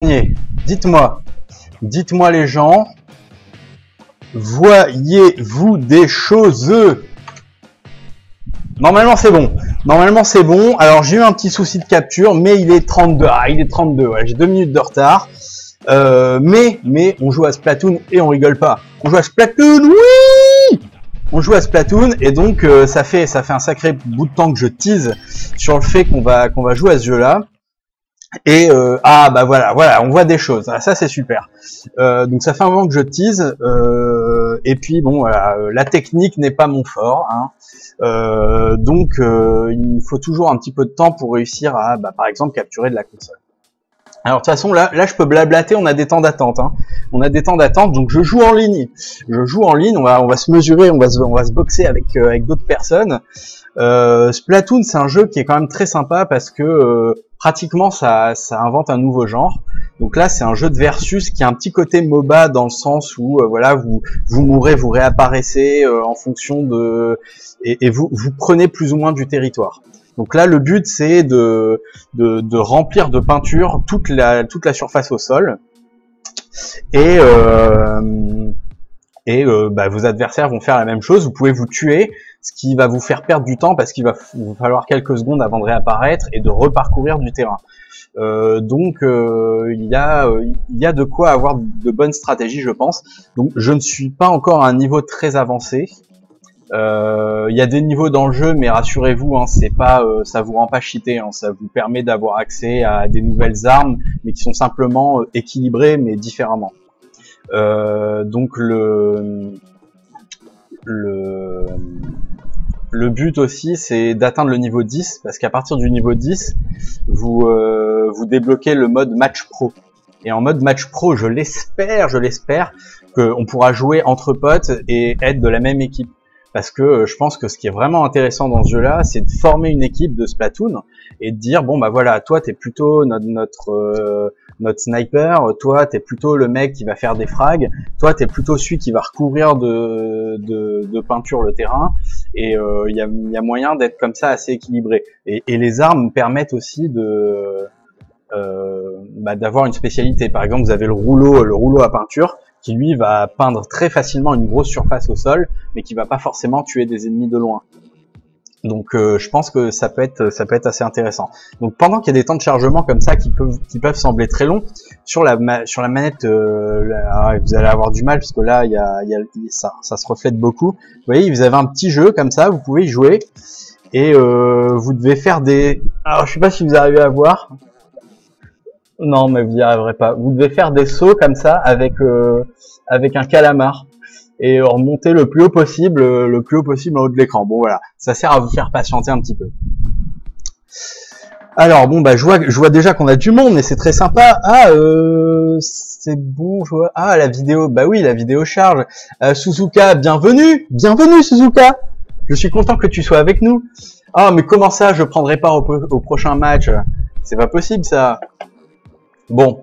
Dites-moi, dites-moi les gens, voyez-vous des choses? Normalement c'est bon. Normalement c'est bon. Alors j'ai eu un petit souci de capture, mais il est 32. Ah, il est 32. Ouais, j'ai 2 minutes de retard. Mais on joue à Splatoon et on rigole pas. On joue à Splatoon, oui. On joue à Splatoon et donc ça fait un sacré bout de temps que je tease sur le fait qu'on va jouer à ce jeu-là. Et ah bah voilà, on voit des choses. Ah, ça c'est super. Donc ça fait un moment que je tease. Et puis bon, voilà, la technique n'est pas mon fort. Hein. Donc il faut toujours un petit peu de temps pour réussir à, par exemple, capturer de la console. Alors de toute façon là je peux blablater, on a des temps d'attente. Hein. On a des temps d'attente, donc je joue en ligne. Je joue en ligne, on va se mesurer, on va se boxer avec d'autres personnes. Splatoon c'est un jeu qui est quand même très sympa parce que pratiquement ça invente un nouveau genre. Donc là c'est un jeu de versus qui a un petit côté MOBA dans le sens où voilà vous mourrez, vous réapparaissez en fonction de et vous prenez plus ou moins du territoire. Donc là, le but, c'est de remplir de peinture toute la surface au sol. Et vos adversaires vont faire la même chose. Vous pouvez vous tuer, ce qui va vous faire perdre du temps parce qu'il va vous falloir quelques secondes avant de réapparaître et de reparcourir du terrain. Donc il y a de quoi avoir de bonnes stratégies, je pense. Donc je ne suis pas encore à un niveau très avancé. Il y a des niveaux dans le jeu, mais rassurez-vous, hein, c'est pas, ça vous rend pas cheater, hein, ça vous permet d'avoir accès à des nouvelles armes, mais qui sont simplement équilibrées, mais différemment. Donc le but aussi, c'est d'atteindre le niveau 10, parce qu'à partir du niveau 10, vous débloquez le mode match pro. Et en mode match pro, je l'espère, qu'on pourra jouer entre potes et être de la même équipe. Parce que je pense que ce qui est vraiment intéressant dans ce jeu-là, c'est de former une équipe de Splatoon et de dire bon bah voilà, toi t'es plutôt notre sniper, toi t'es plutôt le mec qui va faire des frags, toi t'es plutôt celui qui va recouvrir de peinture le terrain. Et il y a moyen d'être comme ça assez équilibré. Et les armes permettent aussi d'avoir une spécialité. Par exemple, vous avez le rouleau à peinture, qui lui va peindre très facilement une grosse surface au sol, mais qui va pas forcément tuer des ennemis de loin. Donc je pense que ça peut être assez intéressant. Donc pendant qu'il y a des temps de chargement comme ça qui peuvent sembler très longs, sur la manette, vous allez avoir du mal parce que là ça se reflète beaucoup. Vous voyez, vous avez un petit jeu comme ça, vous pouvez y jouer et vous devez faire des. Alors je sais pas si vous arrivez à voir. Non, mais vous n'y arriverez pas. Vous devez faire des sauts comme ça avec un calamar et remonter le plus haut possible en haut de l'écran. Bon voilà, ça sert à vous faire patienter un petit peu. Alors bon je vois déjà qu'on a du monde et c'est très sympa. Ah c'est bon, je vois. Ah la vidéo, bah oui, la vidéo charge. Suzuka, bienvenue Suzuka. Je suis content que tu sois avec nous. Ah mais comment ça, je prendrai part au prochain match? C'est pas possible ça. Bon,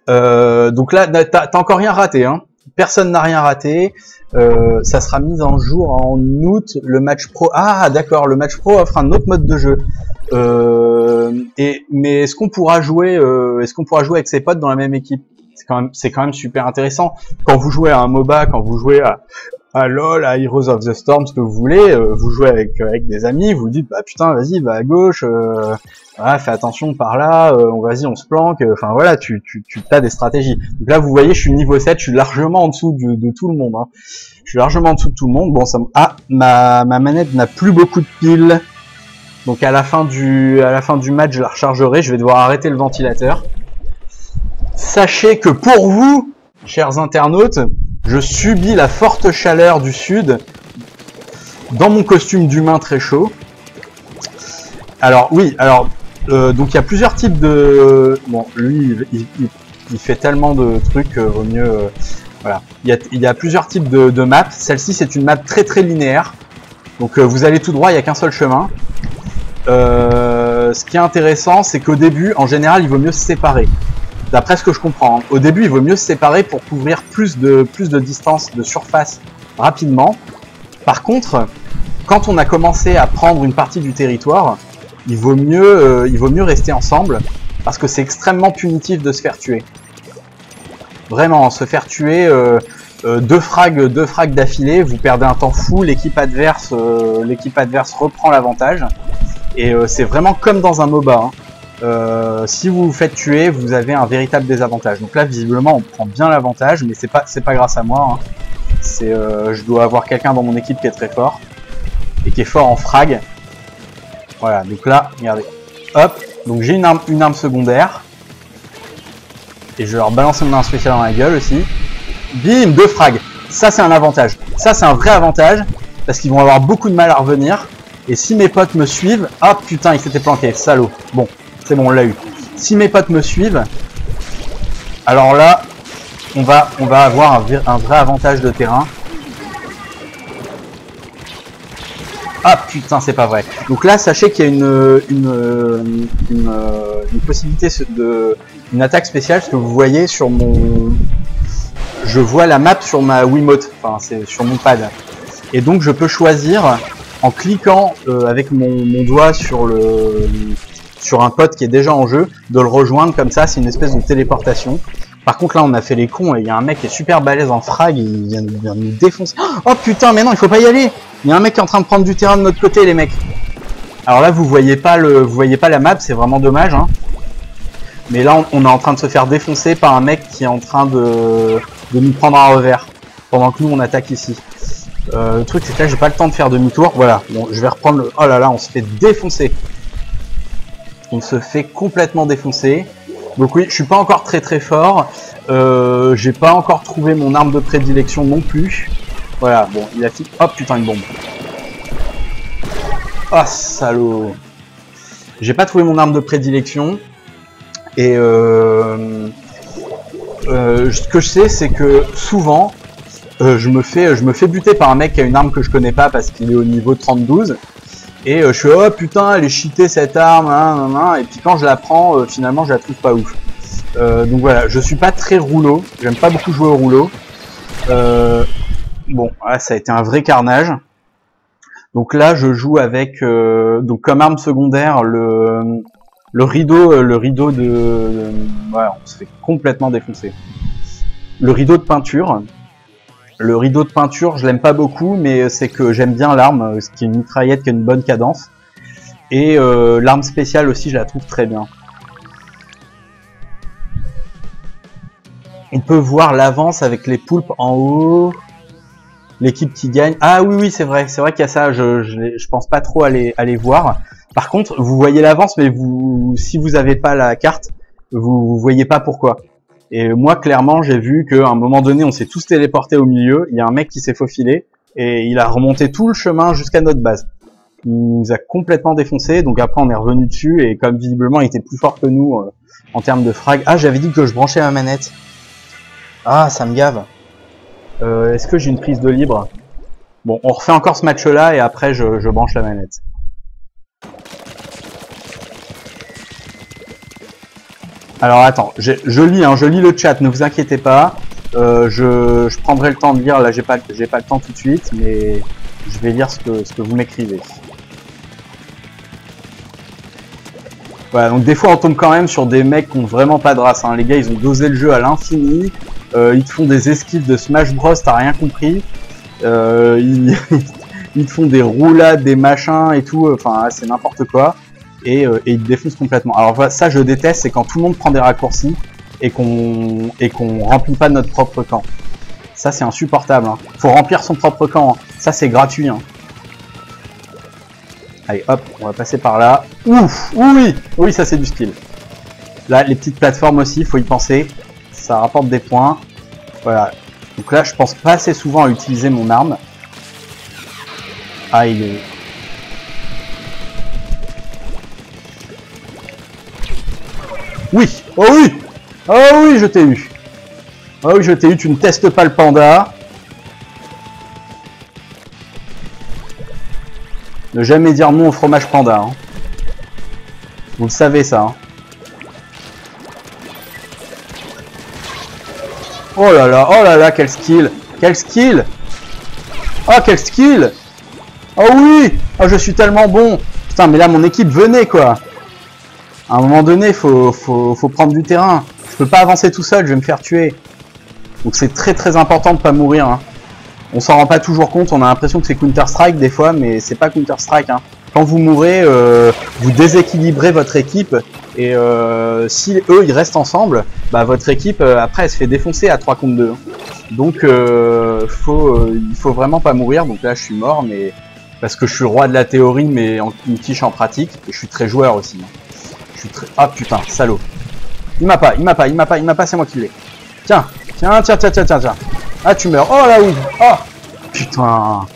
donc là, t'as encore rien raté, hein. Personne n'a rien raté. Ça sera mis en jour en août, le match pro. Ah, d'accord, le match pro offre un autre mode de jeu. Mais est-ce qu'on pourra jouer avec ses potes dans la même équipe? C'est quand même super intéressant. Quand vous jouez à un MOBA, quand vous jouez à LOL, à Heroes of the Storm, ce que vous voulez, vous jouez avec des amis, vous dites bah putain vas-y va à gauche, voilà, fais attention par là, vas-y on se planque, enfin voilà, tu as des stratégies. Donc là vous voyez je suis niveau 7, je suis largement en dessous de tout le monde. Hein. Je suis largement en dessous de tout le monde. Bon ça ma manette n'a plus beaucoup de piles. Donc à la fin du match je la rechargerai, je vais devoir arrêter le ventilateur. Sachez que pour vous, chers internautes, je subis la forte chaleur du sud dans mon costume d'humain très chaud. Alors oui, donc il y a plusieurs types de... Bon, lui, il fait tellement de trucs, vaut mieux... voilà, il y a plusieurs types de maps. Celle-ci, c'est une map très très linéaire. Donc vous allez tout droit, il n'y a qu'un seul chemin. Ce qui est intéressant, c'est qu'au début, en général, il vaut mieux se séparer. D'après ce que je comprends, au début, il vaut mieux se séparer pour couvrir plus de distance, de surface rapidement. Par contre, quand on a commencé à prendre une partie du territoire, il vaut mieux rester ensemble parce que c'est extrêmement punitif de se faire tuer. Vraiment, se faire tuer deux frags d'affilée, vous perdez un temps fou, l'équipe adverse reprend l'avantage. Et c'est vraiment comme dans un MOBA. Hein. Si vous vous faites tuer, vous avez un véritable désavantage. Donc là, visiblement, on prend bien l'avantage, mais c'est pas grâce à moi. Hein. Je dois avoir quelqu'un dans mon équipe qui est très fort et qui est fort en frag. Voilà, donc là, regardez, hop, donc j'ai une arme secondaire et je vais leur balancer mon arme spéciale dans la gueule aussi. Bim, 2 frags. Ça c'est un avantage. Ça c'est un vrai avantage parce qu'ils vont avoir beaucoup de mal à revenir. Et si mes potes me suivent, ah putain, il s'était planqué, salaud. Bon, c'est bon, on l'a eu. Si mes potes me suivent, alors là, on va avoir un vrai avantage de terrain. Ah putain, c'est pas vrai. Donc là, sachez qu'il y a une possibilité une attaque spéciale, parce que vous voyez sur mon... Je vois la map sur ma Wiimote, enfin c'est sur mon pad. Et donc je peux choisir, en cliquant avec mon doigt sur un pote qui est déjà en jeu, de le rejoindre comme ça, c'est une espèce de téléportation. Par contre là on a fait les cons et il y a un mec qui est super balèze en frag, il vient de nous défoncer. Oh putain, mais non, il faut pas y aller. Il y a un mec qui est en train de prendre du terrain de notre côté, les mecs. Alors là vous voyez pas la map, c'est vraiment dommage, hein. Mais là on est en train de se faire défoncer par un mec qui est en train de nous prendre un revers pendant que nous on attaque ici. Le truc c'est que là j'ai pas le temps de faire demi-tour. Voilà, bon, je vais reprendre le... Oh là là, on se fait défoncer. On se fait complètement défoncer. Donc oui, je suis pas encore très fort. J'ai pas encore trouvé mon arme de prédilection non plus. Voilà, bon, il a fait... Oh putain, une bombe. Oh salaud. J'ai pas trouvé mon arme de prédilection. Et ce que je sais, c'est que souvent, je me fais buter par un mec qui a une arme que je connais pas parce qu'il est au niveau 32. Et je suis oh putain, elle est cheatée cette arme, hein. Et puis quand je la prends, finalement je la trouve pas ouf. Donc voilà, je suis pas très rouleau, j'aime pas beaucoup jouer au rouleau. Bon, là, ça a été un vrai carnage. Donc là je joue avec donc comme arme secondaire le rideau de... Voilà, on se fait complètement défoncer. Le rideau de peinture. Le rideau de peinture, je l'aime pas beaucoup, mais c'est que j'aime bien l'arme, ce qui est une mitraillette qui a une bonne cadence. Et l'arme spéciale aussi, je la trouve très bien. On peut voir l'avance avec les poulpes en haut. L'équipe qui gagne. Ah oui, c'est vrai qu'il y a ça, je pense pas trop aller voir. Par contre, vous voyez l'avance, mais si vous avez pas la carte, vous voyez pas pourquoi. Et moi, clairement, j'ai vu qu'à un moment donné, on s'est tous téléportés au milieu. Il y a un mec qui s'est faufilé et il a remonté tout le chemin jusqu'à notre base. Il nous a complètement défoncé. Donc après, on est revenu dessus et comme visiblement, il était plus fort que nous en termes de frag. Ah, j'avais dit que je branchais ma manette. Ah, ça me gave. Est-ce que j'ai une prise de libre? Bon, on refait encore ce match-là et après, je branche la manette. Alors attends, je lis le chat, ne vous inquiétez pas. Je prendrai le temps de lire, là j'ai pas le temps tout de suite, mais je vais lire ce que vous m'écrivez. Voilà, donc des fois on tombe quand même sur des mecs qui ont vraiment pas de race, hein. Les gars ils ont dosé le jeu à l'infini, ils te font des esquives de Smash Bros, t'as rien compris. Ils te font des roulades, des machins et tout, enfin c'est n'importe quoi. Et ils te défoncent complètement. Alors ça je déteste, c'est quand tout le monde prend des raccourcis et qu'on remplit pas notre propre camp. Ça c'est insupportable, hein. Faut remplir son propre camp, hein. Ça c'est gratuit, hein. Allez hop, on va passer par là. Ouf, oui, ça c'est du skill. Là les petites plateformes aussi, faut y penser. Ça rapporte des points. Voilà. Donc là je pense pas assez souvent à utiliser mon arme. Ah il est... Oui, oh oui, oh oui, je t'ai eu. Oh oui, je t'ai eu, tu ne testes pas le panda. Ne jamais dire non au fromage panda, hein. Vous le savez ça, hein. Oh là là, quel skill. Quel skill. Oh, quel skill. Oh oui. Oh, je suis tellement bon. Putain, mais là, mon équipe, venez, quoi. À un moment donné, faut prendre du terrain. Je peux pas avancer tout seul, je vais me faire tuer. Donc c'est très très important de pas mourir. Hein. On s'en rend pas toujours compte, on a l'impression que c'est Counter-Strike des fois, mais c'est pas Counter-Strike. Hein. Quand vous mourrez, vous déséquilibrez votre équipe, et si eux ils restent ensemble, bah votre équipe après elle se fait défoncer à 3 contre 2. Hein. Donc il faut vraiment pas mourir. Donc là je suis mort, mais parce que je suis roi de la théorie, mais une quiche en pratique, et je suis très joueur aussi. Hein. Je suis très... Ah putain, salaud. Il m'a pas, c'est moi qui l'ai. Tiens. Ah, tu meurs. Oh là oui. Oh putain.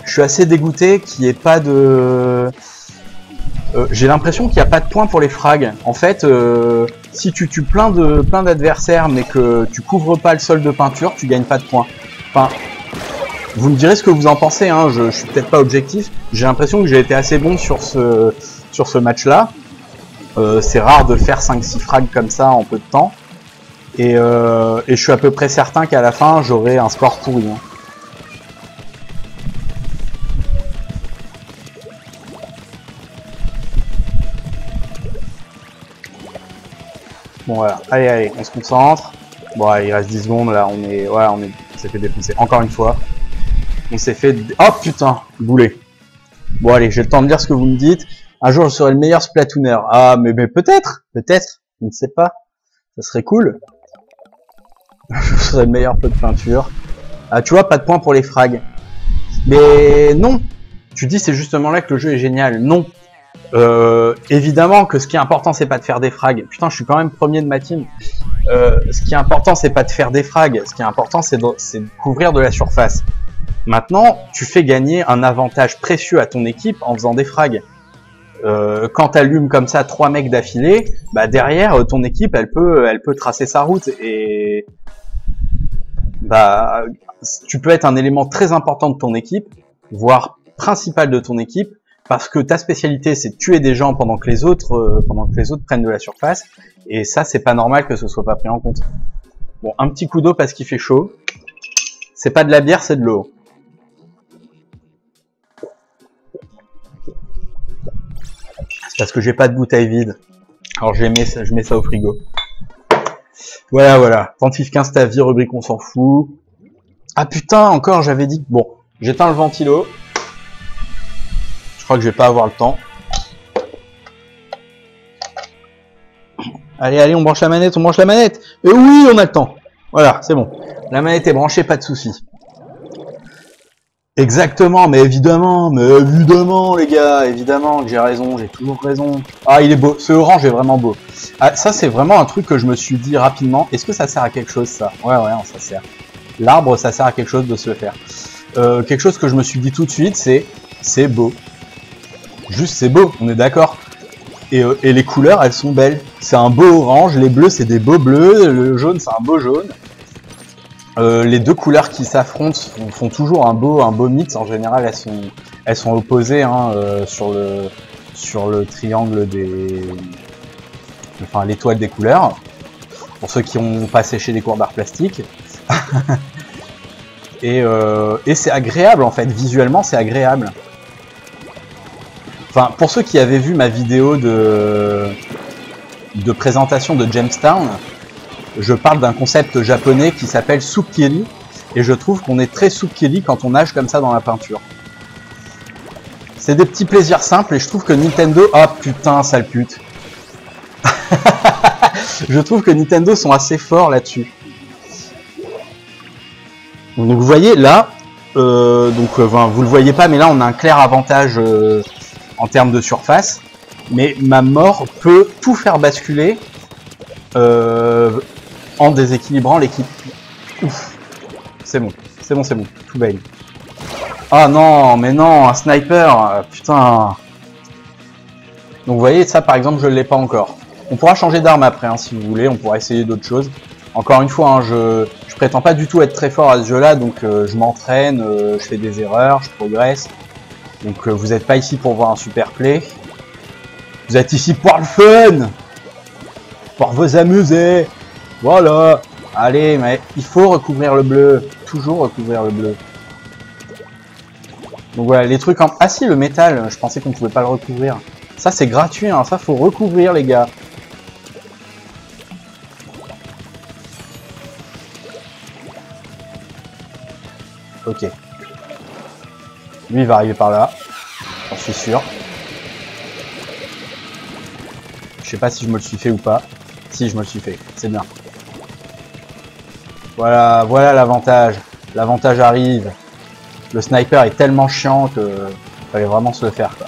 Je suis assez dégoûté qu'il n'y ait pas de... j'ai l'impression qu'il n'y a pas de points pour les frags. En fait, si tu tues plein d'adversaires, mais que tu couvres pas le sol de peinture, tu gagnes pas de points. Enfin, vous me direz ce que vous en pensez, hein. Je suis peut-être pas objectif. J'ai l'impression que j'ai été assez bon sur ce match-là. C'est rare de faire 5-6 frags comme ça en peu de temps. Et je suis à peu près certain qu'à la fin, j'aurai un score pourri. Hein. Bon voilà, allez, on se concentre. Bon allez, il reste 10 secondes là, on s'est fait défoncer encore une fois. On s'est fait... Oh putain, boulet. Bon allez, j'ai le temps de lire ce que vous me dites. Un jour je serai le meilleur splatooner. Ah mais peut-être, je ne sais pas. Ça serait cool. Je serais le meilleur pot de peinture. Ah tu vois, pas de points pour les frags. Mais non. Tu dis c'est justement là que le jeu est génial. Non. Évidemment que ce qui est important c'est pas de faire des frags. Putain, je suis quand même premier de ma team. Ce qui est important c'est pas de faire des frags. Ce qui est important c'est de couvrir de la surface. Maintenant, tu fais gagner un avantage précieux à ton équipe en faisant des frags. Quand t'allumes comme ça 3 mecs d'affilée, bah derrière ton équipe elle peut tracer sa route, et bah tu peux être un élément très important de ton équipe, voire principal de ton équipe, parce que ta spécialité c'est de tuer des gens pendant que les autres prennent de la surface, et ça c'est pas normal que ce soit pas pris en compte. Bon, un petit coup d'eau parce qu'il fait chaud. C'est pas de la bière, c'est de l'eau. Parce que j'ai pas de bouteille vide. Alors je mets ça au frigo. Voilà. Tentif 15 ta vie, rubrique on s'en fout. Ah putain, encore j'avais dit... Bon, j'éteins le ventilo. Je crois que je vais pas avoir le temps. Allez, on branche la manette, Et oui, on a le temps. Voilà, c'est bon. La manette est branchée, pas de soucis. Exactement, mais évidemment les gars, évidemment que j'ai raison, j'ai toujours raison. Ah, il est beau, ce orange est vraiment beau. Ah, ça c'est vraiment un truc que je me suis dit rapidement. Est-ce que ça sert à quelque chose ça? Ouais, ça sert. L'arbre, ça sert à quelque chose de se le faire. Quelque chose que je me suis dit tout de suite, c'est beau. Juste c'est beau, on est d'accord. Et les couleurs, elles sont belles. C'est un beau orange, les bleus c'est des beaux bleus, le jaune c'est un beau jaune. Les deux couleurs qui s'affrontent font toujours un beau mix. En général, elles sont opposées hein, sur le triangle enfin l'étoile des couleurs. Pour ceux qui ont pas séché des cours d'art plastique. et c'est agréable en fait. Visuellement, c'est agréable. Enfin, pour ceux qui avaient vu ma vidéo de présentation de Jamestown. Je parle d'un concept japonais qui s'appelle Tsukiri, et je trouve qu'on est très Tsukiri quand on nage comme ça dans la peinture. C'est des petits plaisirs simples, et je trouve que Nintendo... Ah putain, sale pute. Je trouve que Nintendo sont assez forts là-dessus. Donc vous voyez, là, vous le voyez pas, mais là on a un clair avantage en termes de surface, mais ma mort peut tout faire basculer en déséquilibrant l'équipe. Ouf. C'est bon, tout baigne. Ah non, mais non, un sniper, putain. Donc vous voyez, ça par exemple, je ne l'ai pas encore. On pourra changer d'arme après, hein, si vous voulez, on pourra essayer d'autres choses. Encore une fois, hein, je prétends pas du tout être très fort à ce jeu-là, donc je m'entraîne, je fais des erreurs, je progresse. Donc vous n'êtes pas ici pour voir un super play. Vous êtes ici pour le fun, pour vous amuser. Voilà. Allez, mais il faut recouvrir le bleu. Toujours recouvrir le bleu. Donc voilà, les trucs en... Ah si, le métal, je pensais qu'on pouvait pas le recouvrir. Ça c'est gratuit, hein. Ça faut recouvrir les gars. Ok. Lui, il va arriver par là. J'en suis sûr. Je sais pas si je me le suis fait ou pas. Si, je me le suis fait. C'est bien. Voilà, voilà l'avantage. L'avantage arrive. Le sniper est tellement chiant que fallait vraiment se le faire, quoi.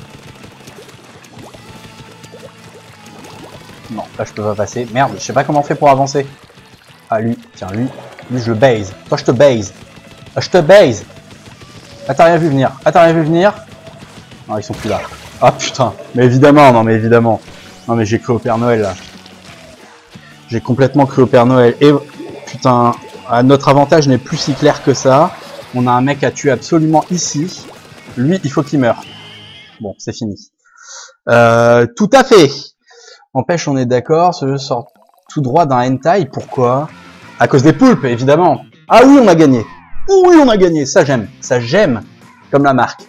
Non, là je peux pas passer. Merde, je sais pas comment on fait pour avancer. Ah lui, tiens lui je le base. Toi je te base. Ah, je te base. Ah t'as rien vu venir. Ah t'as rien vu venir. Non ils sont plus là. Ah putain. Mais évidemment, non mais évidemment. Non mais j'ai cru au Père Noël là. J'ai complètement cru au Père Noël. Et putain, notre avantage n'est plus si clair que ça. On a un mec à tuer absolument ici. Lui, il faut qu'il meure. Bon, c'est fini. Tout à fait. Empêche, on est d'accord. Ce jeu sort tout droit d'un hentai. Pourquoi? À cause des poulpes, évidemment. Ah oui, on a gagné. Oui, on a gagné. Ça, j'aime. Ça, j'aime. Comme la marque.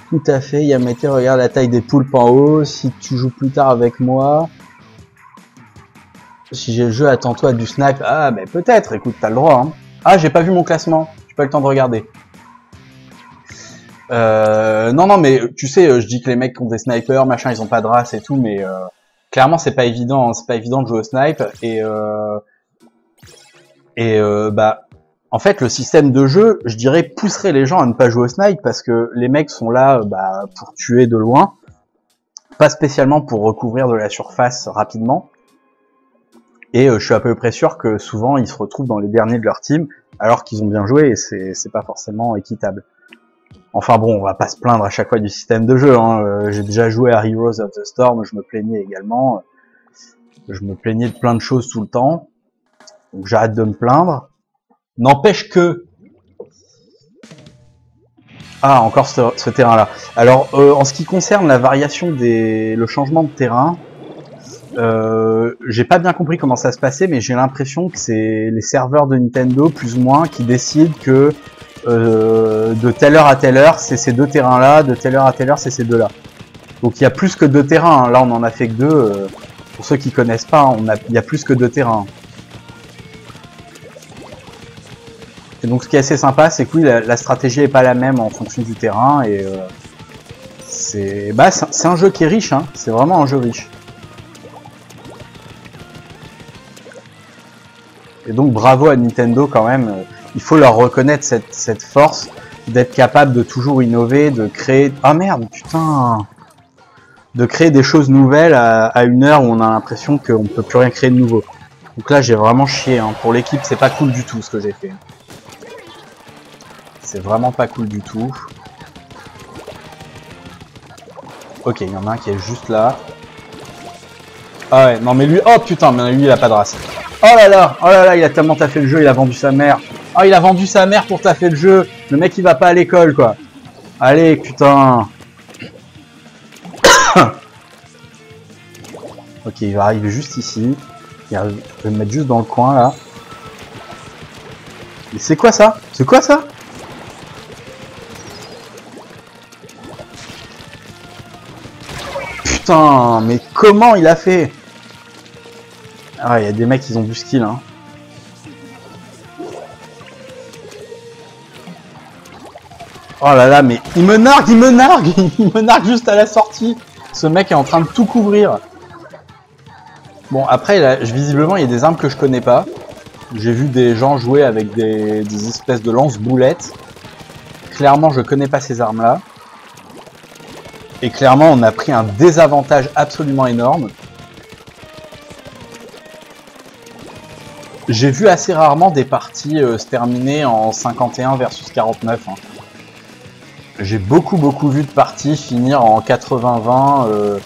Tout à fait. Yamete, regarde la taille des poulpes en haut. Si tu joues plus tard avec moi... Si j'ai le jeu, attends-toi à du snipe. Ah, mais peut-être. Écoute, t'as le droit. Hein. Ah, j'ai pas vu mon classement. J'ai pas eu le temps de regarder. Non, mais tu sais, je dis que les mecs qui ont des snipers, machin, ils ont pas de race et tout, mais clairement, c'est pas évident. Hein, c'est pas évident de jouer au snipe. Bah, en fait, le système de jeu, je dirais, pousserait les gens à ne pas jouer au snipe parce que les mecs sont là, bah, pour tuer de loin, pas spécialement pour recouvrir de la surface rapidement. Et je suis à peu près sûr que souvent ils se retrouvent dans les derniers de leur team alors qu'ils ont bien joué et c'est pas forcément équitable. Enfin bon, on va pas se plaindre à chaque fois du système de jeu. Hein. J'ai déjà joué à Heroes of the Storm, je me plaignais également. Je me plaignais de plein de choses tout le temps. Donc j'arrête de me plaindre. N'empêche que... Ah, encore ce terrain-là. Alors, en ce qui concerne la variation le changement de terrain... j'ai pas bien compris comment ça se passait, mais j'ai l'impression que c'est les serveurs de Nintendo, plus ou moins, qui décident que de telle heure à telle heure, c'est ces deux terrains-là, de telle heure à telle heure, c'est ces deux-là. Donc il y a plus que deux terrains, hein. Là on en a fait que deux. Pour ceux qui connaissent pas, il y a plus que deux terrains. Et donc ce qui est assez sympa, c'est que oui, la stratégie est pas la même en fonction du terrain, et c'est un jeu qui est riche, hein. C'est vraiment un jeu riche. Et donc bravo à Nintendo quand même, il faut leur reconnaître cette force d'être capable de toujours innover, de créer... Ah merde, putain! De créer des choses nouvelles à une heure où on a l'impression qu'on ne peut plus rien créer de nouveau. Donc là j'ai vraiment chié, hein. Pour l'équipe c'est pas cool du tout ce que j'ai fait. C'est vraiment pas cool du tout. Ok, il y en a un qui est juste là. Ah ouais, non mais lui... Oh putain, mais lui il a pas de race. Oh là là, il a tellement taffé le jeu, il a vendu sa mère. Oh, il a vendu sa mère pour taffer le jeu. Le mec, il va pas à l'école, quoi. Allez, putain. Ok, il va arriver juste ici. Je vais me mettre juste dans le coin, là. Mais c'est quoi ça? C'est quoi ça? Putain, mais comment il a fait? Ah, il y a des mecs qui ont du skill, hein. Oh là là, mais il me nargue, il me nargue juste à la sortie. Ce mec est en train de tout couvrir. Bon, après, là, visiblement, il y a des armes que je connais pas. J'ai vu des gens jouer avec des espèces de lance-boulettes. Clairement, je connais pas ces armes-là. Et clairement, on a pris un désavantage absolument énorme. J'ai vu assez rarement des parties se terminer en 51 versus 49. Hein. J'ai beaucoup vu de parties finir en 80-20.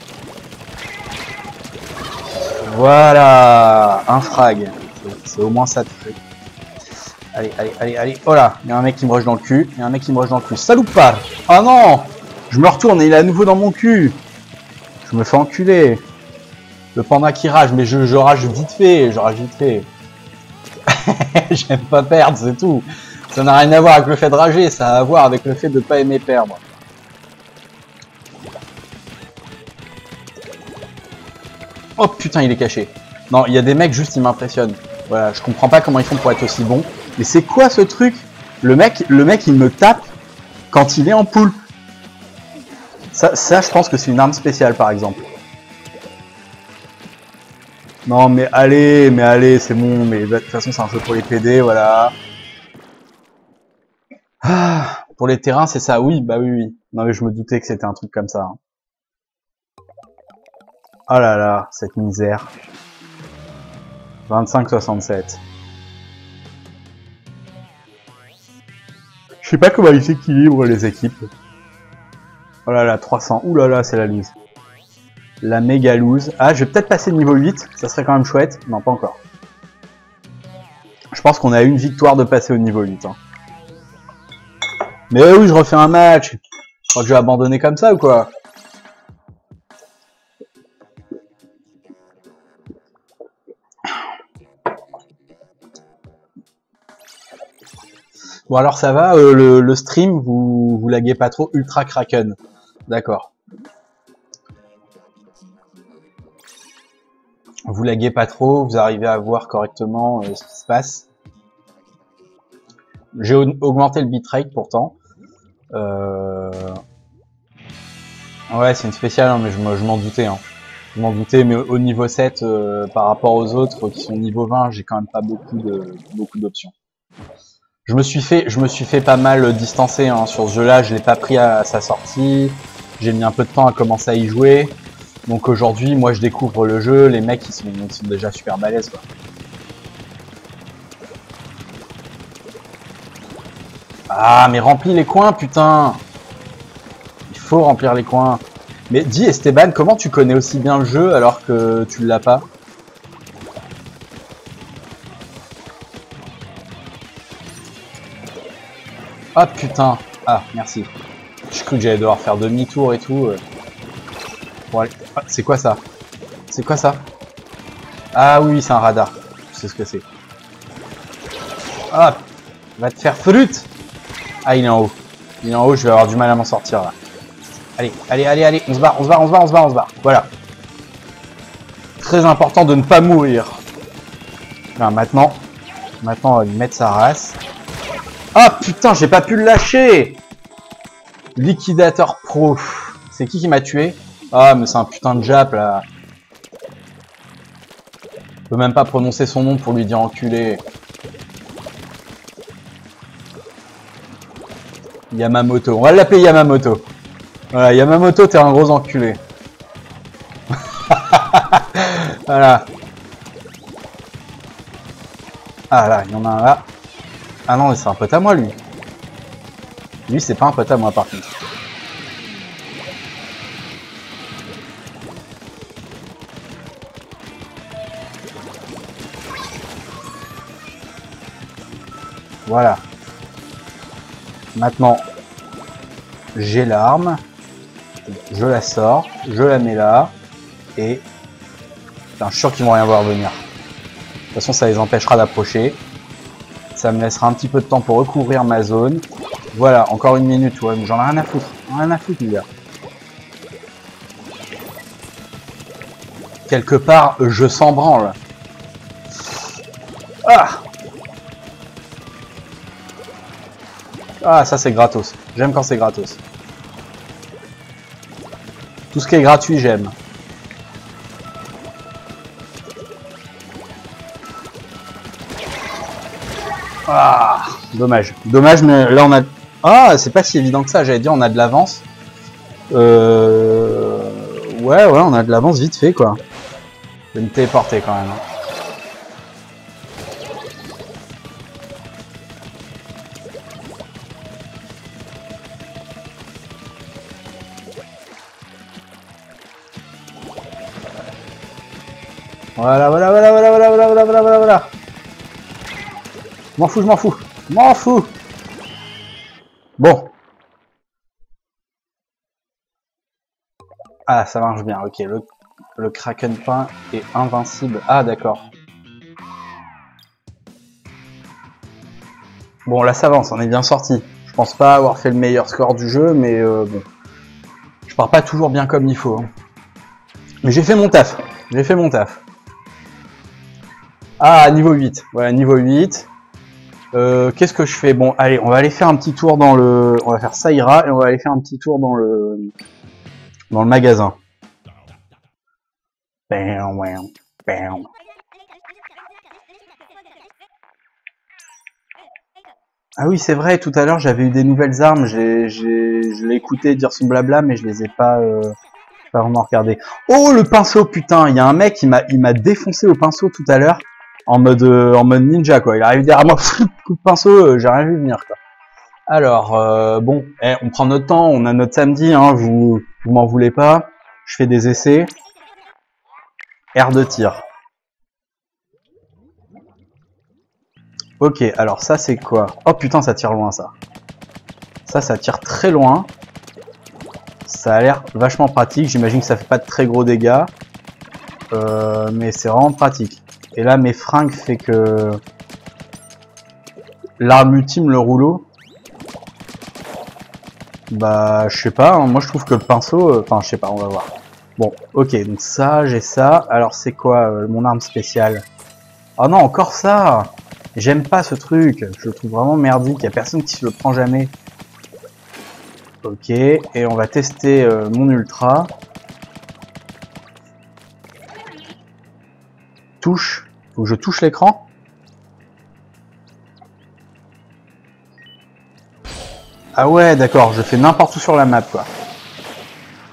Voilà, un frag. C'est au moins ça de fait. Allez. Oh là, il y a un mec qui me rush dans le cul. Salopard. Oh non, je me retourne et il est à nouveau dans mon cul. Je me fais enculer. Le panda qui rage, mais je rage vite fait. J'aime pas perdre, c'est tout. Ça n'a rien à voir avec le fait de rager, ça a à voir avec le fait de pas aimer perdre. Oh putain, il est caché. Non, il y a des mecs juste, ils m'impressionnent. Voilà, je comprends pas comment ils font pour être aussi bons. Mais c'est quoi ce truc? Le mec, il me tape quand il est en poule. Ça, je pense que c'est une arme spéciale, par exemple. Non, mais allez, c'est bon. Mais de toute façon, c'est un jeu pour les PD, voilà. Ah, pour les terrains, c'est ça. Oui, bah oui, oui. Non, mais je me doutais que c'était un truc comme ça. Hein. Oh là là, cette misère. 25-67. Je sais pas comment ils s'équilibrent les équipes. Oh là là, 300. Ouh là là, c'est la lose. La méga lose. Ah, je vais peut-être passer niveau 8. Ça serait quand même chouette. Non, pas encore. Je pense qu'on a une victoire de passer au niveau 8. Hein. Mais oui, je refais un match. Je crois que je vais abandonner comme ça ou quoi? Bon alors ça va, le stream, vous laguez pas trop, Ultra Kraken. D'accord. Vous laguez pas trop, vous arrivez à voir correctement ce qui se passe. J'ai augmenté le bitrate pourtant. Ouais, c'est une spéciale, hein, mais je m'en doutais. Hein. Je m'en doutais, mais au niveau 7, par rapport aux autres qui sont niveau 20, j'ai quand même pas beaucoup d'options. Je me suis fait pas mal distancer hein, sur ce jeu-là. Je l'ai pas pris à sa sortie. J'ai mis un peu de temps à commencer à y jouer. Donc aujourd'hui, moi, je découvre le jeu. Les mecs, ils sont déjà super balèzes, quoi. Ah, mais remplis les coins, putain. Il faut remplir les coins. Mais dis, Esteban, comment tu connais aussi bien le jeu alors que tu l'as pas? Ah putain. Ah, merci. Je cru que j'allais devoir faire demi-tour et tout. Bon, allez. Ah, c'est quoi ça? C'est quoi ça? Ah oui, c'est un radar. Je sais ce que c'est. Ah, va te faire flûte. Ah, il est en haut. Il est en haut, je vais avoir du mal à m'en sortir là. Allez, allez, allez, allez. On se barre, on se barre, on se barre, on se barre, on se barre. Voilà. Très important de ne pas mourir. Là, maintenant, on va lui mettre sa race. Ah putain, j'ai pas pu le lâcher. Liquidateur pro. C'est qui m'a tué? Ah, mais c'est un putain de Jap là. Je peux même pas prononcer son nom pour lui dire enculé. Yamamoto. On va l'appeler Yamamoto. Voilà, Yamamoto, t'es un gros enculé. Voilà. Ah là, il y en a un là. Ah non, mais c'est un pote à moi, lui. Lui, c'est pas un pote à moi, par contre. Voilà. Maintenant, j'ai l'arme. Je la sors. Je la mets là. Et... Putain, je suis sûr qu'ils vont rien voir venir. De toute façon, ça les empêchera d'approcher. Ça me laissera un petit peu de temps pour recouvrir ma zone. Voilà, encore une minute, ouais, mais j'en ai rien à foutre. Rien à foutre, les gars. Quelque part, je s'en branle. Ah! Ah, ça c'est gratos. J'aime quand c'est gratos. Tout ce qui est gratuit, j'aime. Ah, dommage. Dommage, mais là on a... Ah, c'est pas si évident que ça, j'allais dire on a de l'avance. Ouais, on a de l'avance vite fait, quoi. Je vais me téléporter quand même. Voilà, voilà, voilà, voilà, voilà, voilà, voilà, voilà, voilà, voilà. M'en fous, je m'en fous. M'en fous. Bon. Ah, ça marche bien, ok. Le Kraken peint est invincible. Ah, d'accord. Bon, là, ça avance, on est bien sorti. Je pense pas avoir fait le meilleur score du jeu, mais bon. Je pars pas toujours bien comme il faut. Hein. Mais j'ai fait mon taf. J'ai fait mon taf. Ah, niveau 8. Ouais, niveau 8. Qu'est-ce que je fais? Bon, allez, on va aller faire un petit tour dans le... On va faire ça ira, et on va aller faire un petit tour dans le magasin. Ah oui, c'est vrai, tout à l'heure, j'avais eu des nouvelles armes. Je l'ai écouté dire son blabla, mais je les ai pas vraiment regardés. Oh, le pinceau, putain! Il y a un mec, il m'a défoncé au pinceau tout à l'heure. En mode ninja, quoi. Il arrive derrière moi, coup de pinceau, j'ai rien vu venir, quoi. Alors, bon, on prend notre temps, on a notre samedi, hein, vous m'en voulez pas. Je fais des essais. Air de tir. Ok, alors ça c'est quoi? Oh putain, ça tire loin, ça. Ça tire très loin. Ça a l'air vachement pratique. J'imagine que ça fait pas de très gros dégâts. Mais c'est vraiment pratique. Et là, mes fringues fait que... L'arme ultime, le rouleau... Bah, je sais pas, hein, moi je trouve que le pinceau... Enfin, je sais pas, on va voir. Bon, ok, donc ça, j'ai ça. Alors, c'est quoi mon arme spéciale? Oh non, encore ça! J'aime pas ce truc, je le trouve vraiment merdique, y a personne qui se le prend jamais. Ok, et on va tester mon ultra. Touche, faut que je touche l'écran. Ah ouais, d'accord, je fais n'importe où sur la map, quoi.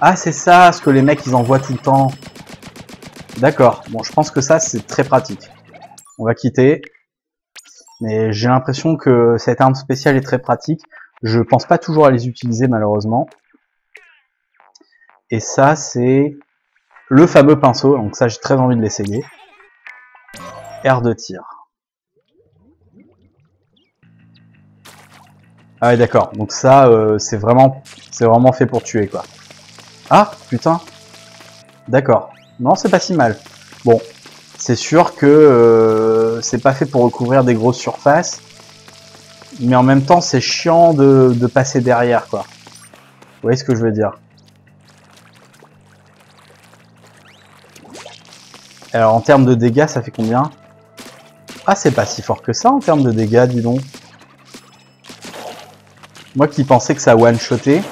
Ah, c'est ça, ce que les mecs, ils envoient tout le temps. D'accord, bon, je pense que ça, c'est très pratique. On va quitter. Mais j'ai l'impression que cette arme spéciale est très pratique. Je pense pas toujours à les utiliser, malheureusement. Et ça, c'est le fameux pinceau. Donc ça, j'ai très envie de l'essayer. Air de tir. Ah ouais, d'accord. Donc ça, c'est vraiment fait pour tuer, quoi. Ah, putain. D'accord. Non, c'est pas si mal. Bon, c'est sûr que c'est pas fait pour recouvrir des grosses surfaces. Mais en même temps, c'est chiant de passer derrière, quoi. Vous voyez ce que je veux dire? Alors, en termes de dégâts, ça fait combien? Ah, c'est pas si fort que ça en termes de dégâts, dis donc. Moi qui pensais que ça one-shotait.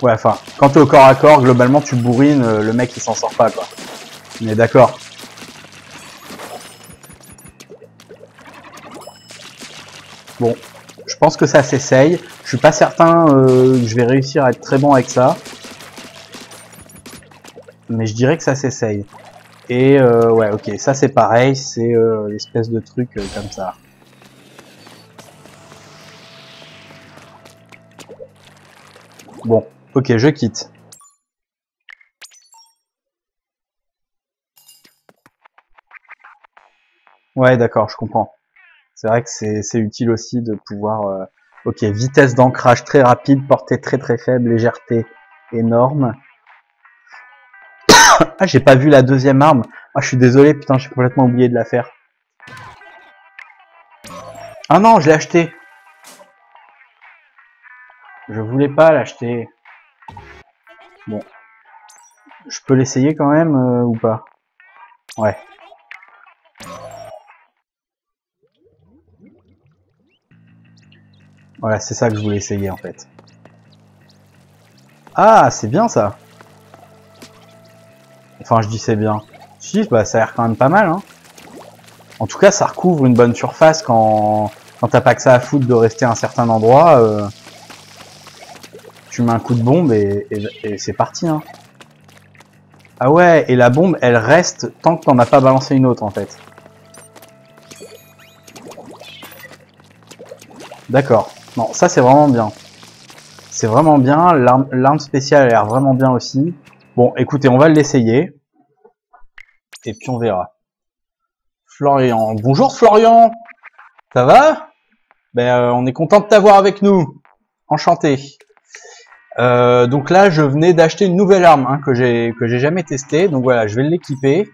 Ouais, enfin, quand t'es au corps à corps, globalement tu bourrines, le mec il s'en sort pas, quoi. On est d'accord. Bon, je pense que ça s'essaye. Je suis pas certain que je vais réussir à être très bon avec ça. Mais je dirais que ça s'essaye. Et ouais, ok, ça c'est pareil, c'est l'espèce de truc comme ça. Bon, ok, je quitte. Ouais, d'accord, je comprends. C'est vrai que c'est utile aussi de pouvoir... Ok, vitesse d'ancrage très rapide, portée très très faible, légèreté énorme. Ah, j'ai pas vu la deuxième arme. Ah, je suis désolé, putain, j'ai complètement oublié de la faire. Ah non, je l'ai acheté. Je voulais pas l'acheter. Bon. Je peux l'essayer quand même ou pas? Ouais. Voilà, c'est ça que je voulais essayer en fait. Ah, c'est bien ça. Enfin, je dis c'est bien. Si, bah ça a l'air quand même pas mal, hein. En tout cas, ça recouvre une bonne surface quand t'as pas que ça à foutre de rester à un certain endroit. Tu mets un coup de bombe et c'est parti, hein. Ah ouais, et la bombe, elle reste tant que t'en as pas balancé une autre, en fait. D'accord. Non, ça c'est vraiment bien. C'est vraiment bien. L'arme spéciale a l'air vraiment bien aussi. Bon, écoutez, on va l'essayer. Et puis on verra. Florian. Bonjour Florian. Ça va? Ben, on est content de t'avoir avec nous. Enchanté. Donc là, je venais d'acheter une nouvelle arme hein, que j'ai jamais testée. Donc voilà, je vais l'équiper.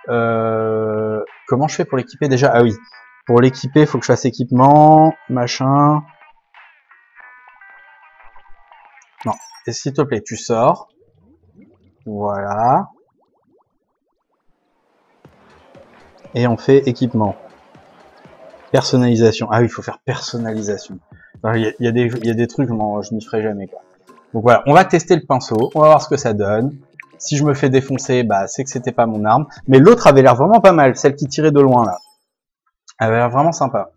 Comment je fais pour l'équiper déjà? Ah oui, pour l'équiper, il faut que je fasse équipement, machin. Non, et s'il te plaît, tu sors. Voilà. Et on fait équipement. Personnalisation. Ah oui, il faut faire personnalisation. Il y a des trucs, je m'y ferai jamais, quoi. Donc voilà, on va tester le pinceau, on va voir ce que ça donne. Si je me fais défoncer, bah c'est que c'était pas mon arme. Mais l'autre avait l'air vraiment pas mal, celle qui tirait de loin là. Elle avait l'air vraiment sympa.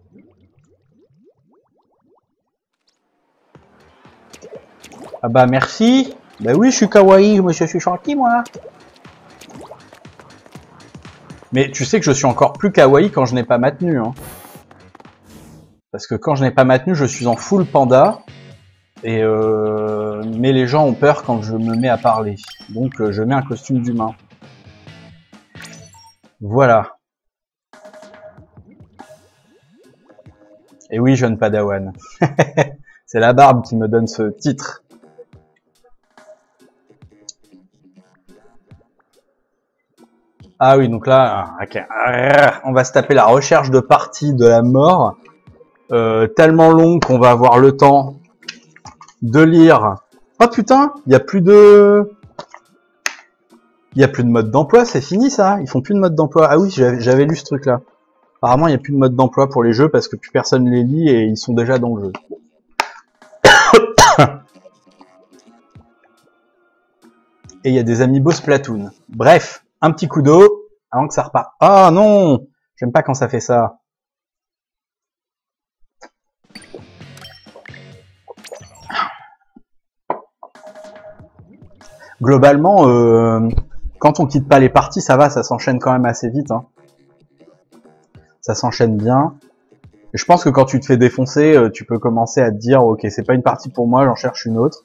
Ah bah merci. Bah oui, je suis kawaii, je suis gentil moi. Mais tu sais que je suis encore plus kawaii quand je n'ai pas ma tenue, hein. Parce que quand je n'ai pas ma tenue, je suis en full panda. Et mais les gens ont peur quand je me mets à parler. Donc je mets un costume d'humain. Voilà. Et oui, jeune padawan. C'est la barbe qui me donne ce titre. Ah oui, donc là, okay. On va se taper la recherche de partie de la mort. Tellement long qu'on va avoir le temps de lire. Oh putain, il y a plus de mode d'emploi, c'est fini ça. Ils font plus de mode d'emploi. Ah oui, j'avais lu ce truc là. Apparemment, il n'y a plus de mode d'emploi pour les jeux parce que plus personne les lit et ils sont déjà dans le jeu. Et il y a des amiibo Splatoon. Bref, un petit coup d'eau avant que ça reparte. Ah non, j'aime pas quand ça fait ça. Globalement, quand on quitte pas les parties, ça va, ça s'enchaîne quand même assez vite, hein. Ça s'enchaîne bien. Et je pense que quand tu te fais défoncer, tu peux commencer à te dire, ok, c'est pas une partie pour moi, j'en cherche une autre.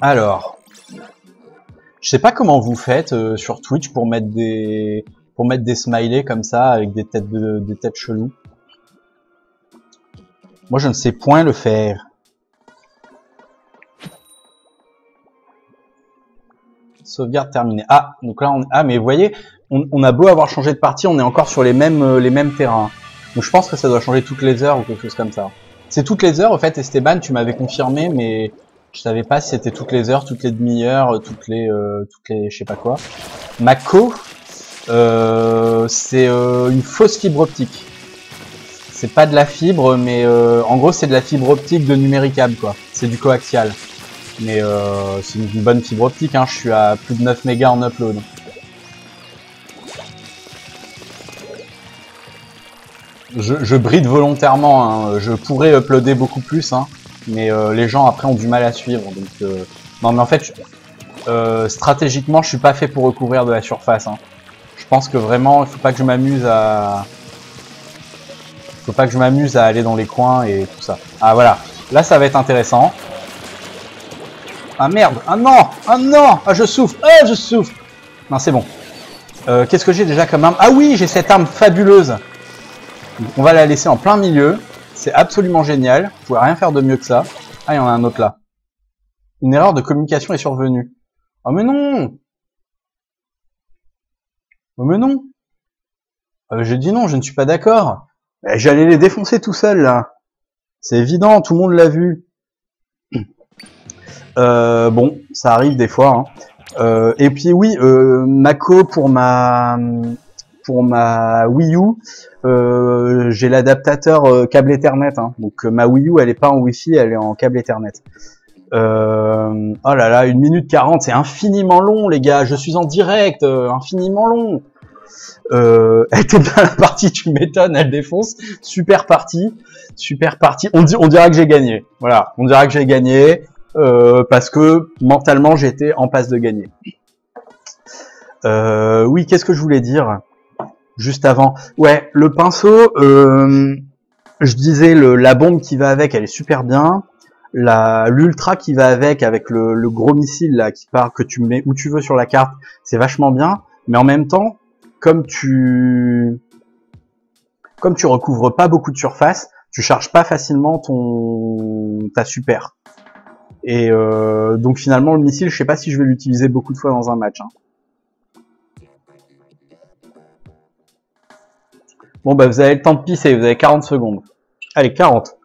Alors, je sais pas comment vous faites sur Twitch pour mettre des smileys comme ça avec des têtes cheloues. Moi, je ne sais point le faire. Sauvegarde terminée. Ah, donc là, mais vous voyez, on a beau avoir changé de partie, on est encore sur les mêmes terrains. Donc je pense que ça doit changer toutes les heures ou quelque chose comme ça. C'est toutes les heures, en fait, Esteban, tu m'avais confirmé, mais je savais pas si c'était toutes les heures, toutes les demi-heures, toutes les je sais pas quoi. Mako, c'est une fausse fibre optique. C'est pas de la fibre, mais en gros, c'est de la fibre optique de numéricable, quoi. C'est du coaxial. Mais c'est une bonne fibre optique, hein. Je suis à plus de 9 mégas en upload. Je bride volontairement, hein. Je pourrais uploader beaucoup plus, hein. Mais les gens après ont du mal à suivre. Donc non, mais en fait, stratégiquement, je suis pas fait pour recouvrir de la surface, hein. Je pense que vraiment, il faut pas que je m'amuse à aller dans les coins et tout ça. Ah voilà, là ça va être intéressant. Ah merde, ah non, ah non, ah je souffre, ah je souffre. Non, c'est bon. Qu'est-ce que j'ai déjà comme arme? Ah oui, j'ai cette arme fabuleuse. On va la laisser en plein milieu. C'est absolument génial. Vous pouvez rien faire de mieux que ça. Ah, il y en a un autre là. Une erreur de communication est survenue. Oh mais non. Oh mais non. J'ai dit non, je ne suis pas d'accord. J'allais les défoncer tout seul là. C'est évident, tout le monde l'a vu. Bon, ça arrive des fois, hein. Et puis oui, Mako pour ma Wii U, j'ai l'adaptateur câble Ethernet, hein. Donc ma Wii U elle est pas en Wi-Fi, elle est en câble Ethernet. Oh là là, 1 minute 40, c'est infiniment long les gars, je suis en direct, infiniment long. Elle était bien la partie, tu m'étonnes, elle défonce. Super partie, super partie. On dira que j'ai gagné. Voilà, on dira que j'ai gagné. Parce que mentalement j'étais en passe de gagner. Oui, qu'est-ce que je voulais dire juste avant? Ouais, le pinceau, je disais la bombe qui va avec, elle est super bien. L'ultra qui va avec le gros missile là qui part, que tu mets où tu veux sur la carte, c'est vachement bien. Mais en même temps, comme tu recouvres pas beaucoup de surface, tu charges pas facilement ta super. Et donc finalement le missile, je sais pas si je vais l'utiliser beaucoup de fois dans un match, hein. Bon bah vous avez le temps de pisser, vous avez 40 secondes. Allez, 40.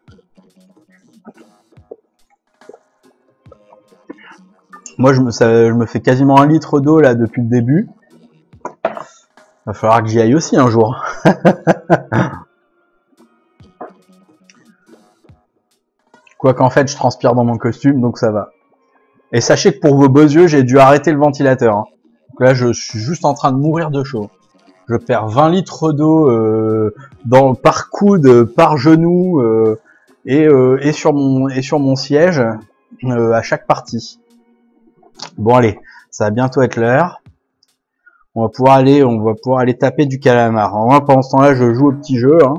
Moi, je me fais quasiment 1 litre d'eau là depuis le début. Va falloir que j'y aille aussi un jour. Quoique en fait, je transpire dans mon costume, donc ça va. Et sachez que pour vos beaux yeux, j'ai dû arrêter le ventilateur. Hein. Donc là, je suis juste en train de mourir de chaud. Je perds 20 litres d'eau par coude, par genou et sur mon siège à chaque partie. Bon allez, ça va bientôt être l'heure. On va pouvoir aller taper du calamar. Alors, moi, pendant ce temps-là, je joue au petit jeu, hein,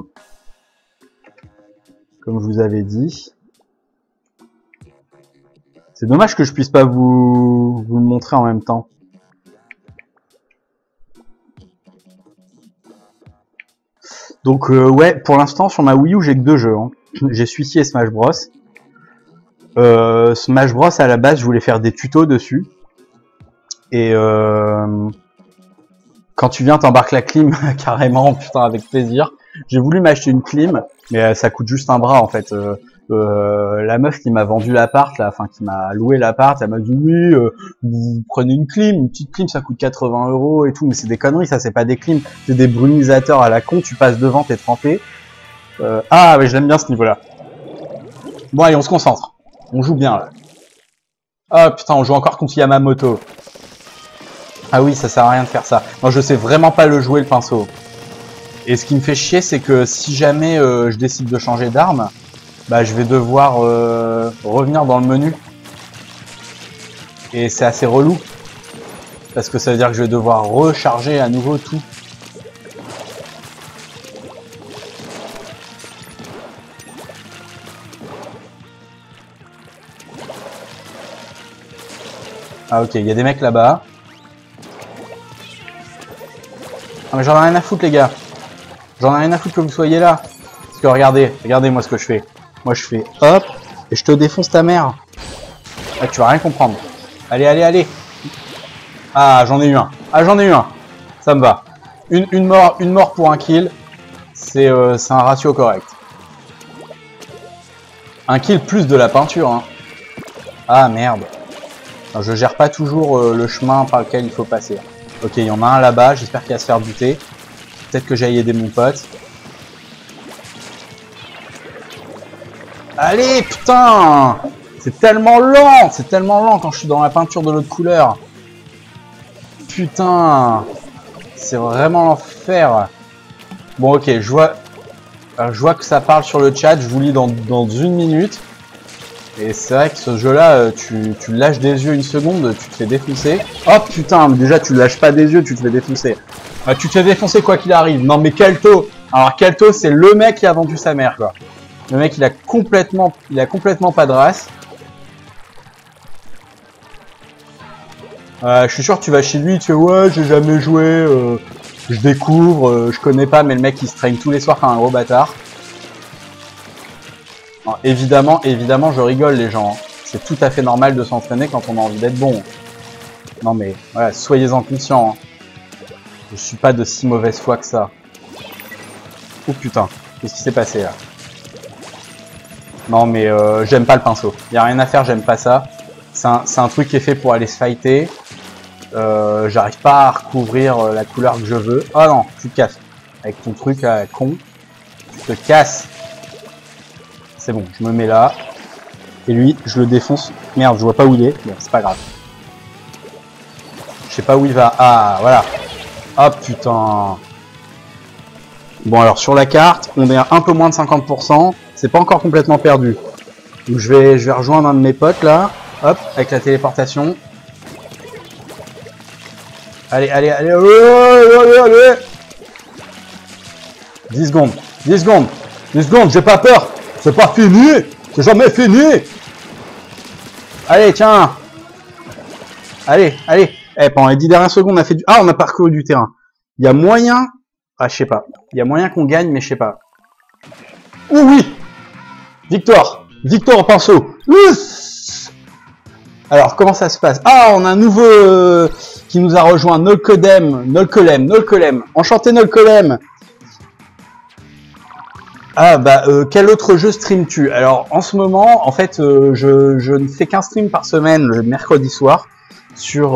comme je vous avais dit. C'est dommage que je puisse pas vous le montrer en même temps. Donc ouais, pour l'instant sur ma Wii U j'ai que 2 jeux. Hein. J'ai celui-ci et Smash Bros. Smash Bros à la base je voulais faire des tutos dessus. Et quand tu viens t'embarques la clim carrément, putain avec plaisir. J'ai voulu m'acheter une clim, mais ça coûte juste un bras en fait. La meuf qui m'a vendu l'appart, là, enfin qui m'a loué l'appart, elle m'a dit oui, vous prenez une petite clim, ça coûte 80 € et tout, mais c'est des conneries, ça c'est pas des clims, c'est des brunisateurs à la con, tu passes devant, t'es trempé. Ah mais je l'aime bien ce niveau-là. Bon allez, on se concentre, on joue bien là. Ah putain, on joue encore contre Yamamoto. Ah oui, ça sert à rien de faire ça. Moi je sais vraiment pas le jouer le pinceau. Et ce qui me fait chier, c'est que si jamais je décide de changer d'arme, bah je vais devoir revenir dans le menu. Et c'est assez relou. Parce que ça veut dire que je vais devoir recharger à nouveau tout. Ah ok, il y a des mecs là-bas. Ah mais j'en ai rien à foutre les gars. J'en ai rien à foutre que vous soyez là. Parce que regardez moi ce que je fais. Moi je fais hop, et je te défonce ta mère. Ah, tu vas rien comprendre. Allez, allez, allez. Ah, j'en ai eu un. Ah, j'en ai eu un. Ça me va. Une mort pour un kill. C'est un ratio correct. Un kill plus de la peinture. Hein. Ah, merde. Alors, je gère pas toujours le chemin par lequel il faut passer. Ok, il y en a un là-bas. J'espère qu'il va se faire buter. Peut-être que j'aille aider mon pote. Allez, putain! C'est tellement lent quand je suis dans la peinture de l'autre couleur. Putain! C'est vraiment l'enfer. Bon, ok, je vois que ça parle sur le chat, je vous lis dans 1 minute. Et c'est vrai que ce jeu-là, tu lâches des yeux 1 seconde, tu te fais défoncer. Oh putain, déjà tu lâches pas des yeux, tu te fais défoncer. Tu te fais défoncer quoi qu'il arrive. Non mais Kalto! Alors Kalto, c'est le mec qui a vendu sa mère, quoi. Le mec, il a complètement pas de race. Je suis sûr que tu vas chez lui, tu fais ouais, j'ai jamais joué, je découvre, je connais pas, mais le mec il se traîne tous les soirs comme un gros bâtard. Alors, évidemment, je rigole les gens. Hein. C'est tout à fait normal de s'entraîner quand on a envie d'être bon. Non mais voilà, soyez-en conscients. Hein. Je suis pas de si mauvaise foi que ça. Oh putain, qu'est-ce qui s'est passé là? Non mais j'aime pas le pinceau. Y a rien à faire, j'aime pas ça. C'est un truc qui est fait pour aller se fighter. J'arrive pas à recouvrir la couleur que je veux. Oh non, tu te casses. Avec ton truc à con. Tu te casses. C'est bon, je me mets là. Et lui, je le défonce. Merde, je vois pas où il est. Bon, c'est pas grave. Je sais pas où il va. Ah, voilà. Oh putain. Bon alors sur la carte, on est à un peu moins de 50%. C'est pas encore complètement perdu. Donc je vais rejoindre un de mes potes là. Hop, avec la téléportation. Allez, allez, allez, allez, allez. 10 secondes, 10 secondes, 10 secondes, j'ai pas peur. C'est pas fini. C'est jamais fini. Allez, tiens. Allez, allez. Eh, pendant les 10 dernières secondes, on a fait du... Ah, on a parcouru du terrain. Il y a moyen... Ah, je sais pas. Il y a moyen qu'on gagne, mais je sais pas. Ouh oui. Victoire. Victoire au pinceau. Ouss. Alors, comment ça se passe? Ah, on a un nouveau qui nous a rejoint. Nolkolem. Enchanté, Nolkolem. Ah bah quel autre jeu stream-tu? Alors en ce moment, en fait, je ne fais qu'un stream par semaine le mercredi soir sur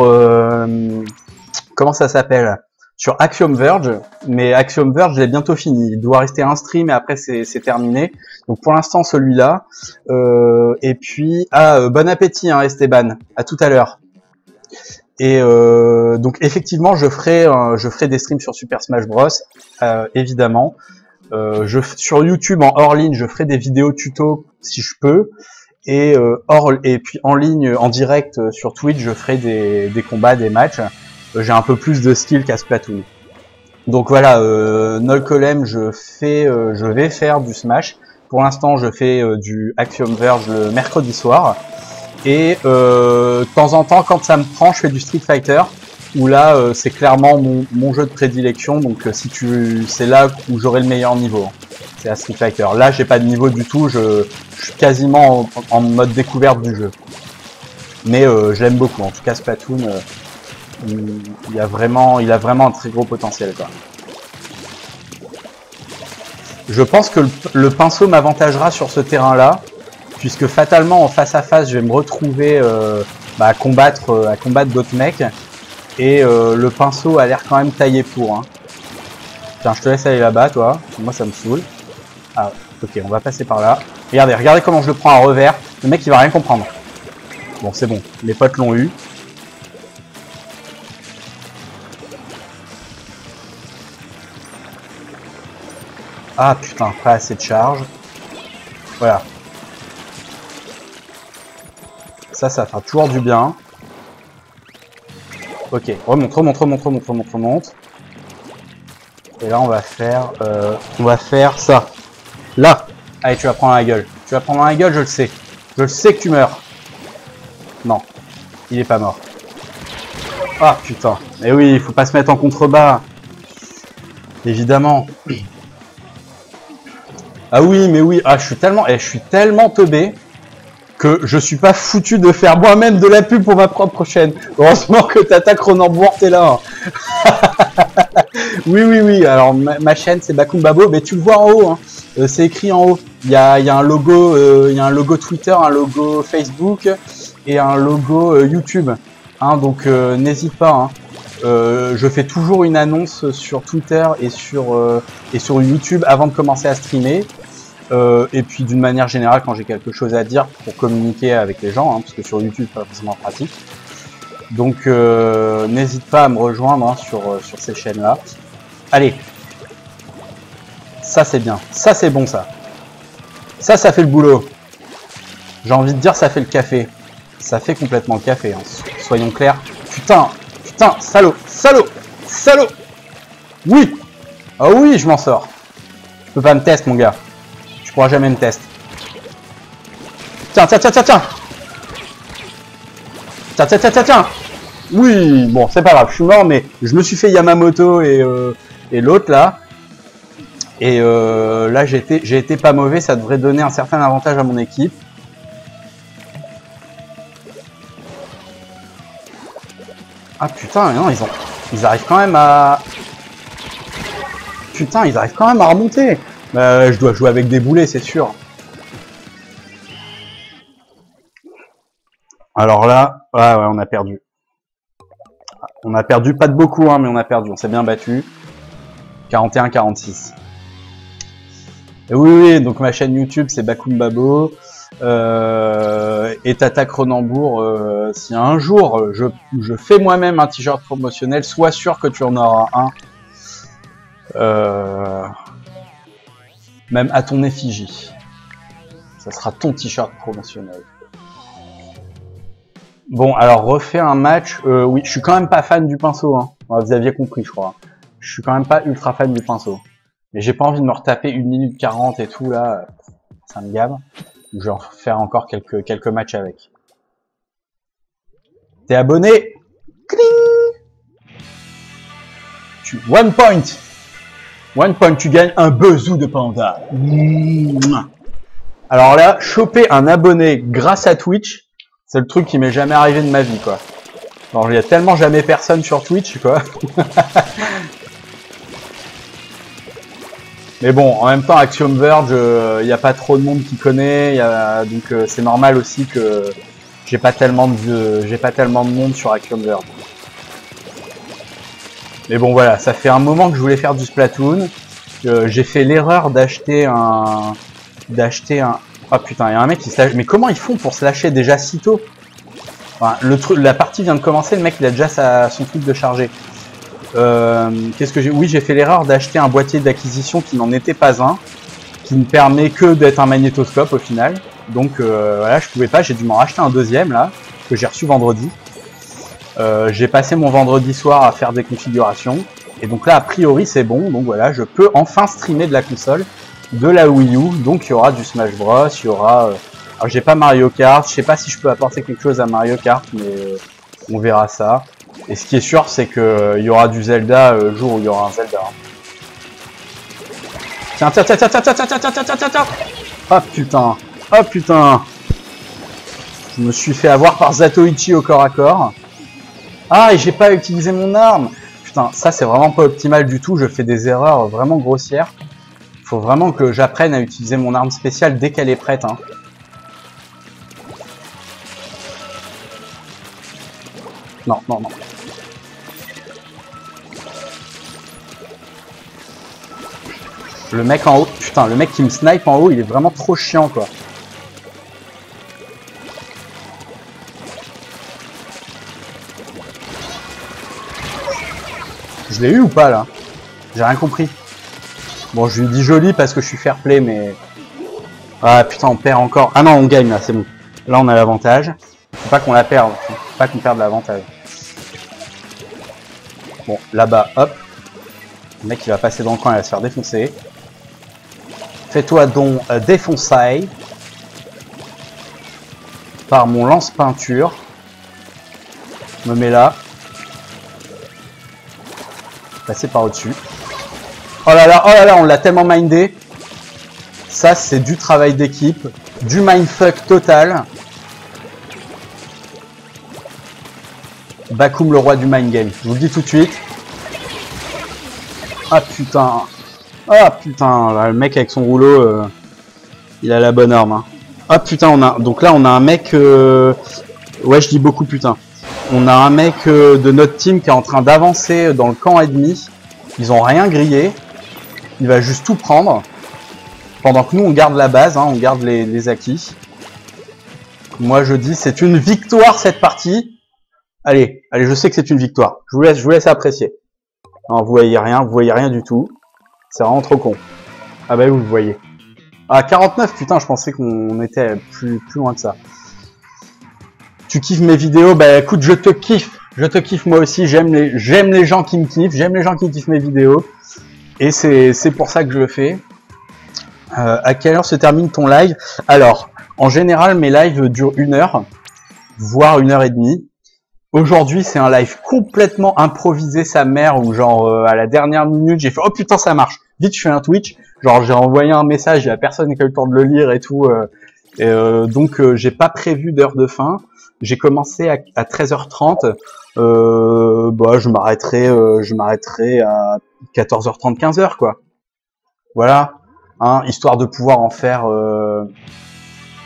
comment ça s'appelle? Sur Axiom Verge, mais Axiom Verge, je l'ai bientôt fini. Il doit rester un stream et après c'est terminé. Donc pour l'instant celui-là. Et puis bon appétit hein, Esteban. À tout à l'heure. Et donc effectivement, je ferai des streams sur Super Smash Bros. Évidemment. Sur YouTube en hors ligne, je ferai des vidéos tuto si je peux. Et puis en ligne, en direct sur Twitch, je ferai des combats, des matchs. J'ai un peu plus de skill qu'à Splatoon. Donc voilà, Nolcolem, je vais faire du Smash. Pour l'instant, je fais du Axiom Verge le mercredi soir. Et de temps en temps, quand ça me prend, je fais du Street Fighter. Où là, c'est clairement mon jeu de prédilection. Donc c'est là où j'aurai le meilleur niveau. C'est à Street Fighter. Là, j'ai pas de niveau du tout. Je suis quasiment en mode découverte du jeu. Mais je l'aime beaucoup. En tout cas, Splatoon... il a vraiment un très gros potentiel quoi. Je pense que le pinceau m'avantagera sur ce terrain là, puisque fatalement en face à face je vais me retrouver à combattre d'autres mecs, et le pinceau a l'air quand même taillé pour hein. Tiens, je te laisse aller là-bas toi, moi ça me saoule. Ah ok, on va passer par là. Regardez comment je le prends à revers, le mec il va rien comprendre. Bon c'est bon, les potes l'ont eu. Ah putain, pas assez de charge. Voilà. Ça fera toujours du bien. Ok, remonte. Et là on va faire ça. Là. Allez, tu vas prendre la gueule. Tu vas prendre la gueule, je le sais. Je le sais que tu meurs. Non, il est pas mort. Ah putain. Mais oui, il faut pas se mettre en contrebas. Évidemment. Ah oui, mais oui, je suis tellement teubé que je suis pas foutu de faire moi-même de la pub pour ma propre chaîne. Heureusement que Tata Cronenbourg t'es là. Oui, alors ma chaîne c'est Bakoum Babo, mais tu le vois en haut, hein. C'est écrit en haut. Il y a un logo Twitter, un logo Facebook et un logo YouTube. Hein, donc n'hésite pas. Hein. Je fais toujours une annonce sur Twitter et sur YouTube avant de commencer à streamer. Et puis d'une manière générale quand j'ai quelque chose à dire pour communiquer avec les gens, hein, parce que sur YouTube c'est pas forcément pratique. Donc n'hésite pas à me rejoindre hein, sur ces chaînes-là. Allez, ça c'est bien, ça c'est bon ça. Ça fait le boulot. J'ai envie de dire ça fait le café. Ça fait complètement le café, hein. Soyons clairs. Putain, salaud. Oui. Ah oui, je m'en sors. Tu peux pas me tester mon gars. Tu pourras jamais me tester. Tiens. Tiens. Oui, bon, c'est pas grave, je suis mort, mais je me suis fait Yamamoto et l'autre là. Et là, j'ai été pas mauvais, ça devrait donner un certain avantage à mon équipe. Ah putain, non, ils arrivent quand même à... Putain, ils arrivent quand même à remonter. Je dois jouer avec des boulets, c'est sûr. Alors là, ouais, on a perdu. On a perdu, pas de beaucoup, hein, mais on a perdu. On s'est bien battu. 41-46. Oui, donc ma chaîne YouTube, c'est Bakoum Babo. Et Tata Cronenbourg, si un jour je fais moi-même un t-shirt promotionnel, sois sûr que tu en auras un. Même à ton effigie. Ça sera ton t-shirt promotionnel. Bon, alors refais un match. Oui, je suis quand même pas fan du pinceau. Hein. Vous aviez compris, je crois. Je suis quand même pas ultra fan du pinceau. Mais j'ai pas envie de me retaper 1 minute 40 et tout, là. Ça me gave. Je vais en faire encore quelques matchs avec. T'es abonné? One point, tu gagnes un bezou de panda. Alors là, choper un abonné grâce à Twitch, c'est le truc qui m'est jamais arrivé de ma vie, quoi. Alors, il y a tellement jamais personne sur Twitch, quoi. Mais bon, en même temps, Axiom Verge, il n'y a pas trop de monde qui connaît, donc c'est normal aussi que j'ai pas tellement de monde sur Axiom Verge. Mais bon, voilà, ça fait un moment que je voulais faire du Splatoon. J'ai fait l'erreur d'acheter un... Ah putain, il y a un mec qui se lâche. Mais comment ils font pour se lâcher déjà si tôt? Enfin, la partie vient de commencer, le mec il a déjà son truc de charger. Qu'est-ce que j'ai... Oui, j'ai fait l'erreur d'acheter un boîtier d'acquisition qui n'en était pas un, qui ne permet que d'être un magnétoscope au final. Donc voilà, je pouvais pas, j'ai dû m'en racheter un deuxième là, que j'ai reçu vendredi. J'ai passé mon vendredi soir à faire des configurations. Et donc là, a priori, c'est bon. Donc voilà, je peux enfin streamer de la console, de la Wii U. Donc il y aura du Smash Bros, il y aura... Alors j'ai pas Mario Kart, je sais pas si je peux apporter quelque chose à Mario Kart, mais on verra ça. Et ce qui est sûr, c'est que il y aura du Zelda le jour où il y aura un Zelda. Tiens. Oh putain. Oh putain. Je me suis fait avoir par Zatoichi au corps à corps. Ah, et j'ai pas utilisé mon arme. Putain, ça c'est vraiment pas optimal du tout. Je fais des erreurs vraiment grossières. Faut vraiment que j'apprenne à utiliser mon arme spéciale dès qu'elle est prête. Hein. Non. Le mec en haut, putain, le mec qui me snipe en haut, il est vraiment trop chiant, quoi. Je l'ai eu ou pas, là? J'ai rien compris. Bon, je lui dis joli parce que je suis fair play, mais... Ah, putain, on perd encore. Ah non, on gagne, là, c'est bon. Là, on a l'avantage. Faut pas qu'on la perde. Faut pas qu'on perde l'avantage. Bon, là-bas, hop. Le mec, il va passer dans le coin, il va se faire défoncer. Fais-toi donc défoncer par mon lance-peinture. Me mets là. Passer par au-dessus. Oh là là, on l'a tellement mindé. Ça, c'est du travail d'équipe. Du mindfuck total. Bakoum, le roi du mind game. Je vous le dis tout de suite. Ah putain. Ah putain, là, le mec avec son rouleau, il a la bonne arme. Hein. Ah putain, donc là on a un mec... Ouais, je dis beaucoup putain. On a un mec de notre team qui est en train d'avancer dans le camp ennemi. Ils ont rien grillé. Il va juste tout prendre. Pendant que nous on garde la base, hein, on garde les acquis. Moi je dis c'est une victoire cette partie. Allez, je sais que c'est une victoire. Je vous laisse apprécier. Non, vous voyez rien du tout. C'est vraiment trop con. Ah bah vous le voyez. Ah 49, putain, je pensais qu'on était plus loin que ça. Tu kiffes mes vidéos? Bah écoute, je te kiffe moi aussi, j'aime les gens qui me kiffent, j'aime les gens qui kiffent mes vidéos. Et c'est pour ça que je le fais. À quelle heure se termine ton live? Alors, en général, mes lives durent 1 heure, voire 1 heure et demie. Aujourd'hui, c'est un live complètement improvisé, sa mère, où genre, à la dernière minute, j'ai fait « Oh putain, ça marche !» Vite, je fais un Twitch. Genre, j'ai envoyé un message, il y a personne qui a eu le temps de le lire et tout. Donc, j'ai pas prévu d'heure de fin. J'ai commencé à 13h30. Bah, je m'arrêterai à 14h30, 15h, quoi. Voilà. Hein, histoire de pouvoir en faire...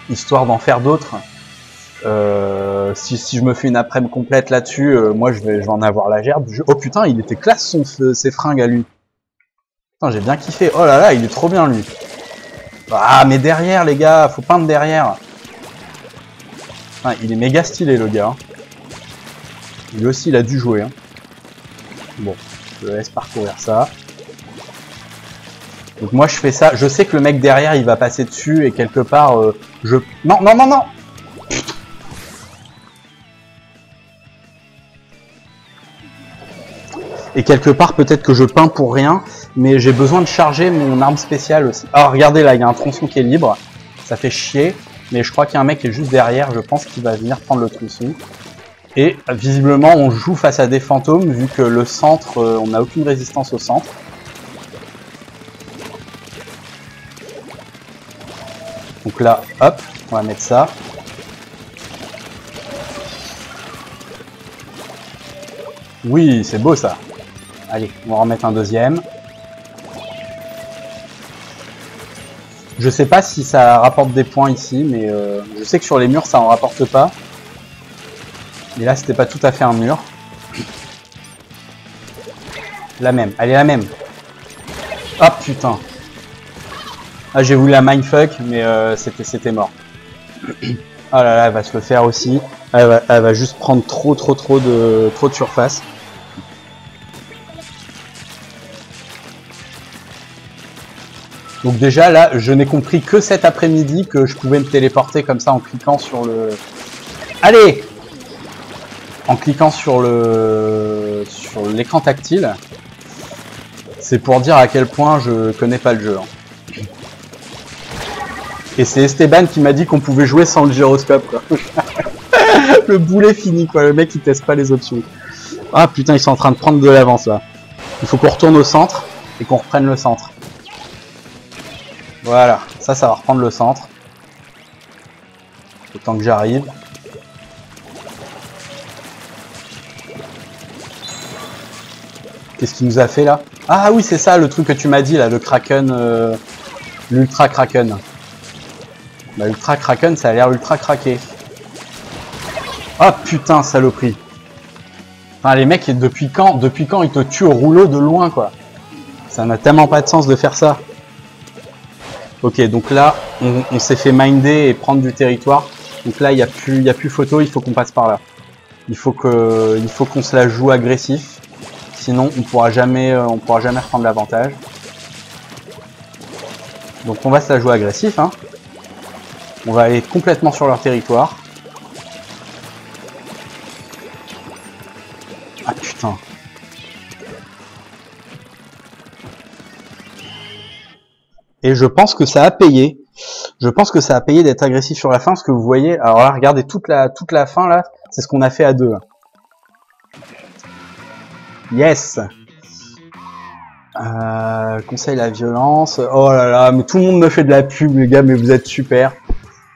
histoire d'en faire d'autres. Si je me fais une après-midi complète là-dessus, moi je vais en avoir la gerbe. Oh putain, il était classe ses fringues à lui. Putain, j'ai bien kiffé. Oh là là, il est trop bien lui. Ah mais derrière les gars, faut peindre derrière. Putain, il est méga stylé le gars. Lui aussi il a dû jouer. Hein. Bon, je le laisse parcourir ça. Donc moi je fais ça. Je sais que le mec derrière il va passer dessus et quelque part Non. Et quelque part, peut-être que je peins pour rien, mais j'ai besoin de charger mon arme spéciale aussi. Alors regardez là, il y a un tronçon qui est libre, ça fait chier, mais je crois qu'il y a un mec qui est juste derrière, je pense qu'il va venir prendre le tronçon. Et visiblement, on joue face à des fantômes, vu que le centre, on n'a aucune résistance au centre. Donc là, hop, on va mettre ça. Oui, c'est beau ça. Allez, on va en remettre un deuxième. Je sais pas si ça rapporte des points ici, mais je sais que sur les murs ça en rapporte pas. Mais là c'était pas tout à fait un mur. La même, elle est la même. Ah putain. Ah j'ai voulu la mindfuck, mais c'était mort. Oh là là, elle va se le faire aussi. Elle va juste prendre trop de surface. Donc déjà là, je n'ai compris que cet après-midi que je pouvais me téléporter comme ça en cliquant sur le... Allez! En cliquant sur l'écran tactile. C'est pour dire à quel point je connais pas le jeu. Hein. Et c'est Esteban qui m'a dit qu'on pouvait jouer sans le gyroscope, quoi. Le boulet fini, quoi. Le mec il teste pas les options. Ah putain, ils sont en train de prendre de l'avance là. Il faut qu'on retourne au centre et qu'on reprenne le centre. Voilà, ça va reprendre le centre. Le temps que j'arrive. Qu'est-ce qu'il nous a fait là? Ah oui, c'est ça le truc que tu m'as dit là, le Kraken, l'Ultra Kraken. Bah, Ultra Kraken, ça a l'air ultra craqué. Ah putain, saloperie. Enfin, les mecs, depuis quand ils te tuent au rouleau de loin, quoi. Ça n'a tellement pas de sens de faire ça. Ok, donc là, on s'est fait minder et prendre du territoire. Donc là, il y a plus photo, il faut qu'on passe par là. Il faut qu'on se la joue agressif. Sinon, on pourra jamais reprendre l'avantage. Donc on va se la jouer agressif, hein. On va aller complètement sur leur territoire. Ah putain. Et je pense que ça a payé. Je pense que ça a payé d'être agressif sur la fin, parce que vous voyez, alors là, regardez toute la fin là, c'est ce qu'on a fait à deux. Yes. Conseil la violence. Oh là là, mais tout le monde me fait de la pub, les gars, mais vous êtes super.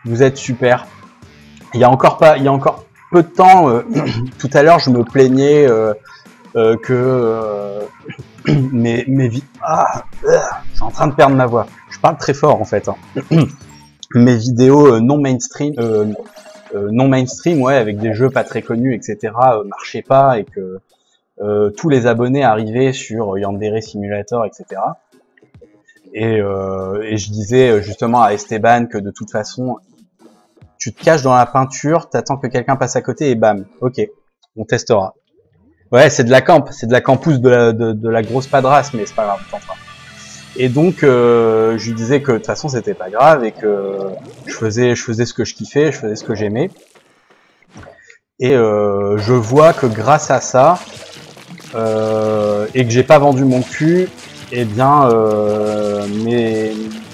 Vous êtes super. Il y a encore peu de temps, tout à l'heure, je me plaignais que je suis en train de perdre ma voix. Je parle très fort en fait. Hein. Mes vidéos non mainstream, ouais, avec des jeux pas très connus, etc., marchaient pas et que tous les abonnés arrivaient sur Yandere Simulator, etc. Et je disais justement à Esteban que de toute façon, tu te caches dans la peinture, t'attends que quelqu'un passe à côté et bam, ok, on testera. Ouais, c'est de la campousse de la grosse padrasse, mais c'est pas grave, on tentera. Et donc, je lui disais que de toute façon c'était pas grave et que je faisais ce que je kiffais, je faisais ce que j'aimais. Et je vois que grâce à ça, et que j'ai pas vendu mon cul, eh bien,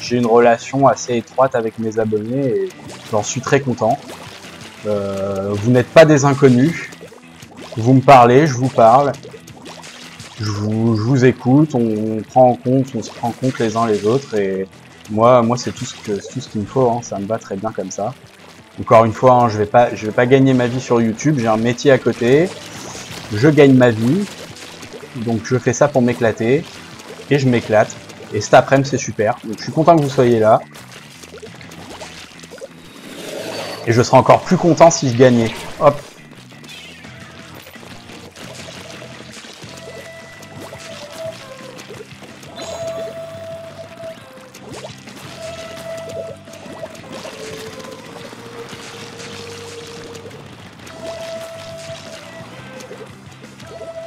j'ai une relation assez étroite avec mes abonnés et j'en suis très content. Vous n'êtes pas des inconnus, vous me parlez, je vous parle, je vous écoute, on se prend en compte les uns les autres et moi c'est tout ce qu'il me faut, hein, ça me va très bien comme ça. Encore une fois, hein, je vais pas gagner ma vie sur YouTube, j'ai un métier à côté, je gagne ma vie, donc je fais ça pour m'éclater et je m'éclate. Et cet après-midi c'est super, donc je suis content que vous soyez là. Et je serais encore plus content si je gagnais. Hop.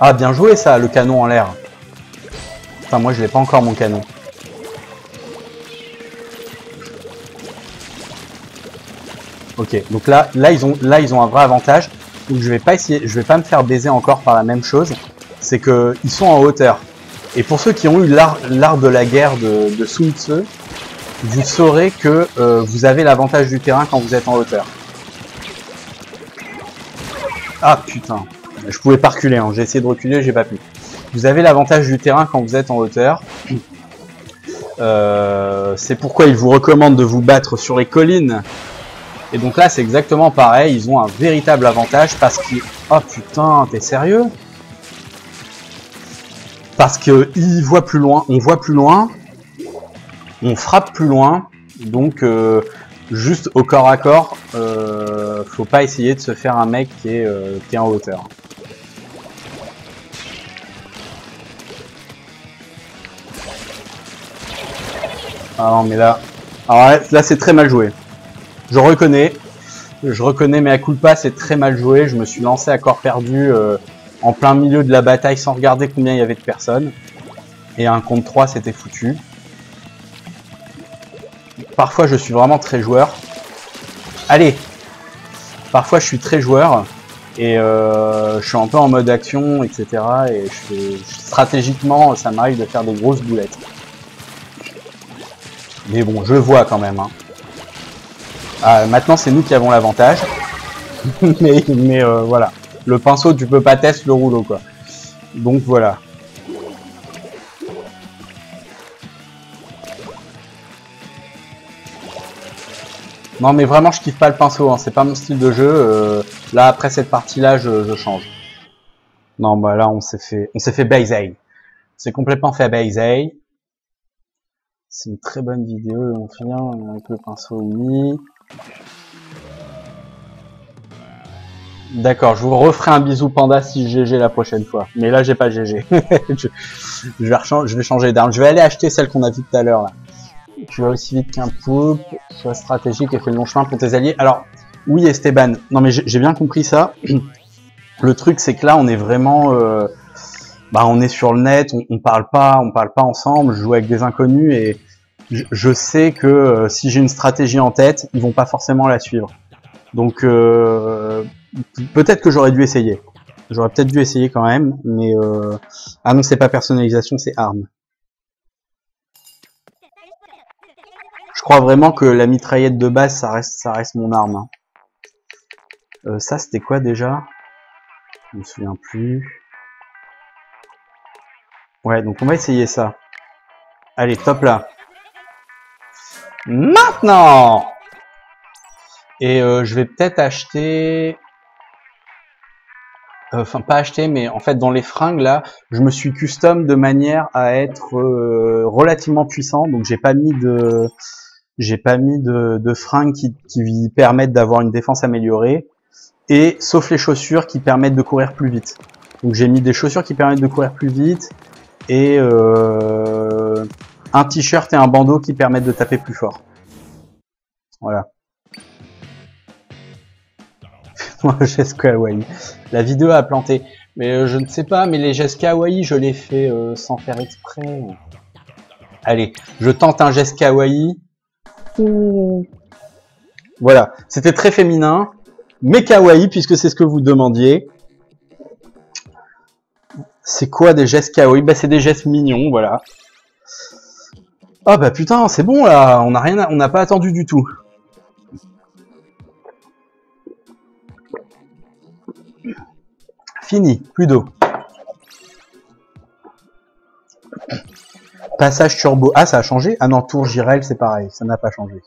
Ah bien joué ça, le canon en l'air. Enfin moi je l'ai pas encore mon canon. Ok, donc là ils ont un vrai avantage. Donc je vais pas me faire baiser encore par la même chose. C'est que ils sont en hauteur. Et pour ceux qui ont eu l'art de la guerre de Sun Tzu, vous saurez que vous avez l'avantage du terrain quand vous êtes en hauteur. Ah putain, je pouvais pas reculer, hein. J'ai essayé de reculer, j'ai pas pu. Vous avez l'avantage du terrain quand vous êtes en hauteur. C'est pourquoi ils vous recommandent de vous battre sur les collines. Et donc là, c'est exactement pareil. Ils ont un véritable avantage parce qu'ils... Oh putain, t'es sérieux? Parce qu'ils voient plus loin, on voit plus loin, on frappe plus loin. Donc juste au corps à corps, faut pas essayer de se faire un mec qui est en hauteur. Ah non mais là, alors là c'est très mal joué. Je reconnais, mais à culpa c'est très mal joué. Je me suis lancé à corps perdu en plein milieu de la bataille sans regarder combien il y avait de personnes. Et un contre 3 c'était foutu. Parfois je suis vraiment très joueur. Allez, parfois je suis très joueur et je suis un peu en mode action, etc. Et stratégiquement ça m'arrive de faire des grosses boulettes. Mais bon, je vois quand même. Hein. Ah, maintenant, c'est nous qui avons l'avantage. mais voilà. Le pinceau, tu peux pas tester le rouleau, quoi. Donc voilà. Non, mais vraiment, je kiffe pas le pinceau. Hein. C'est pas mon style de jeu. Là, après cette partie-là, je change. Non, bah là, on s'est fait baiser. C'est complètement fait baiser. C'est une très bonne vidéo, on vient avec le pinceau oui. D'accord, je vous referai un bisou panda si GG la prochaine fois. Mais là j'ai pas GG. je vais changer d'arme. Je vais aller acheter celle qu'on a vue tout à l'heure là. Tu vas aussi vite qu'un poupe, sois stratégique et fais le long chemin pour tes alliés. Alors, oui Esteban, non mais j'ai bien compris ça. Le truc c'est que là on est vraiment... on est sur le net, on parle pas ensemble, je joue avec des inconnus et je sais que si j'ai une stratégie en tête, ils vont pas forcément la suivre. Donc peut-être que j'aurais dû essayer. J'aurais peut-être dû essayer quand même, mais ah non, c'est pas personnalisation, c'est arme. Je crois vraiment que la mitraillette de base, ça reste mon arme. Hein. Ça c'était quoi déjà? Je me souviens plus. Ouais, donc on va essayer ça. Allez, top là. Maintenant! Et je vais peut-être acheter... Enfin, pas acheter, mais en fait, dans les fringues, là, je me suis custom de manière à être relativement puissant. Donc, j'ai pas mis de fringues qui permettent d'avoir une défense améliorée. Et, sauf les chaussures qui permettent de courir plus vite. Donc, j'ai mis des chaussures qui permettent de courir plus vite. Et un t-shirt et un bandeau qui permettent de taper plus fort. Voilà. Gestes kawaii. La vidéo a planté. Mais je ne sais pas, mais les gestes kawaii, je les fais sans faire exprès. Allez, je tente un geste kawaii. Voilà, c'était très féminin, mais kawaii, puisque c'est ce que vous demandiez. C'est quoi des gestes kawaii? Bah c'est des gestes mignons, voilà. Ah bah putain, c'est bon là, on n'a pas attendu du tout. Fini, plus d'eau. Passage turbo. Ah, ça a changé? Ah non, tour Jirel, c'est pareil, ça n'a pas changé.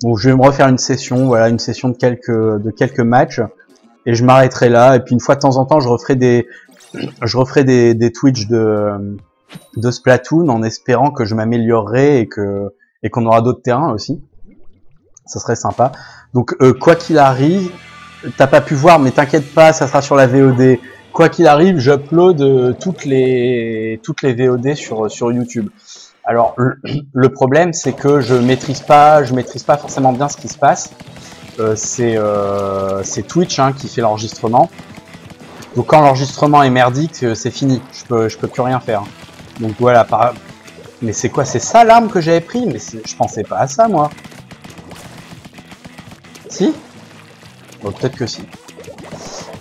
Bon, je vais me refaire une session, voilà, une session de quelques matchs, et je m'arrêterai là. Et puis une fois de temps en temps, je referai des Twitch de Splatoon en espérant que je m'améliorerai et qu'on aura d'autres terrains aussi. Ça serait sympa. Donc quoi qu'il arrive, t'as pas pu voir, mais t'inquiète pas, ça sera sur la VOD. Quoi qu'il arrive, j'upload toutes les VOD sur YouTube. Alors le problème, c'est que je maîtrise pas forcément bien ce qui se passe. C'est Twitch qui fait l'enregistrement. Donc quand l'enregistrement est merdique, c'est fini. Je peux plus rien faire. Donc voilà. Mais c'est quoi? C'est ça l'arme que j'avais pris? Mais je pensais pas à ça moi. Si? Bon, peut-être que si.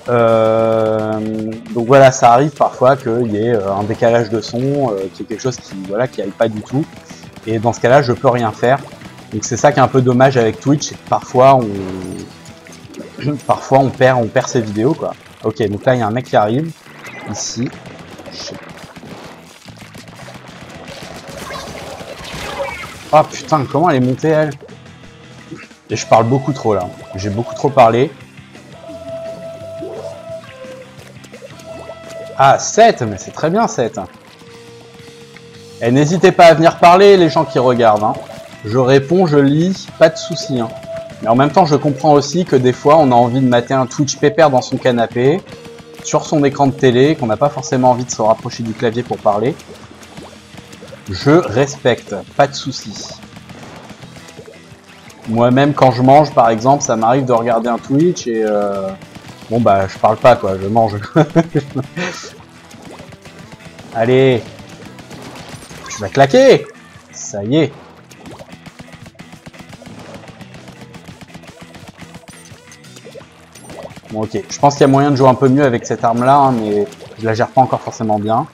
Donc voilà, ça arrive parfois qu'il y ait un décalage de son, qu'il y ait quelque chose qui aille pas du tout. Et dans ce cas-là, je peux rien faire. Donc c'est ça qui est un peu dommage avec Twitch, c'est que parfois on perd ses vidéos quoi. Ok, donc là il y a un mec qui arrive ici. Oh putain, comment elle est montée elle? Et je parle beaucoup trop là. J'ai beaucoup trop parlé. Ah, 7, mais c'est très bien 7. Et n'hésitez pas à venir parler, les gens qui regardent. Hein. Je réponds, je lis, pas de soucis. Hein. Mais en même temps, je comprends aussi que des fois, on a envie de mater un Twitch pépère dans son canapé, sur son écran de télé, qu'on n'a pas forcément envie de se rapprocher du clavier pour parler. Je respecte, pas de soucis. Moi-même, quand je mange, par exemple, ça m'arrive de regarder un Twitch et... Bon bah, je parle pas quoi, je mange. Allez. Tu vas claquer. Ça y est. Bon ok, je pense qu'il y a moyen de jouer un peu mieux avec cette arme-là, hein, mais je la gère pas encore forcément bien.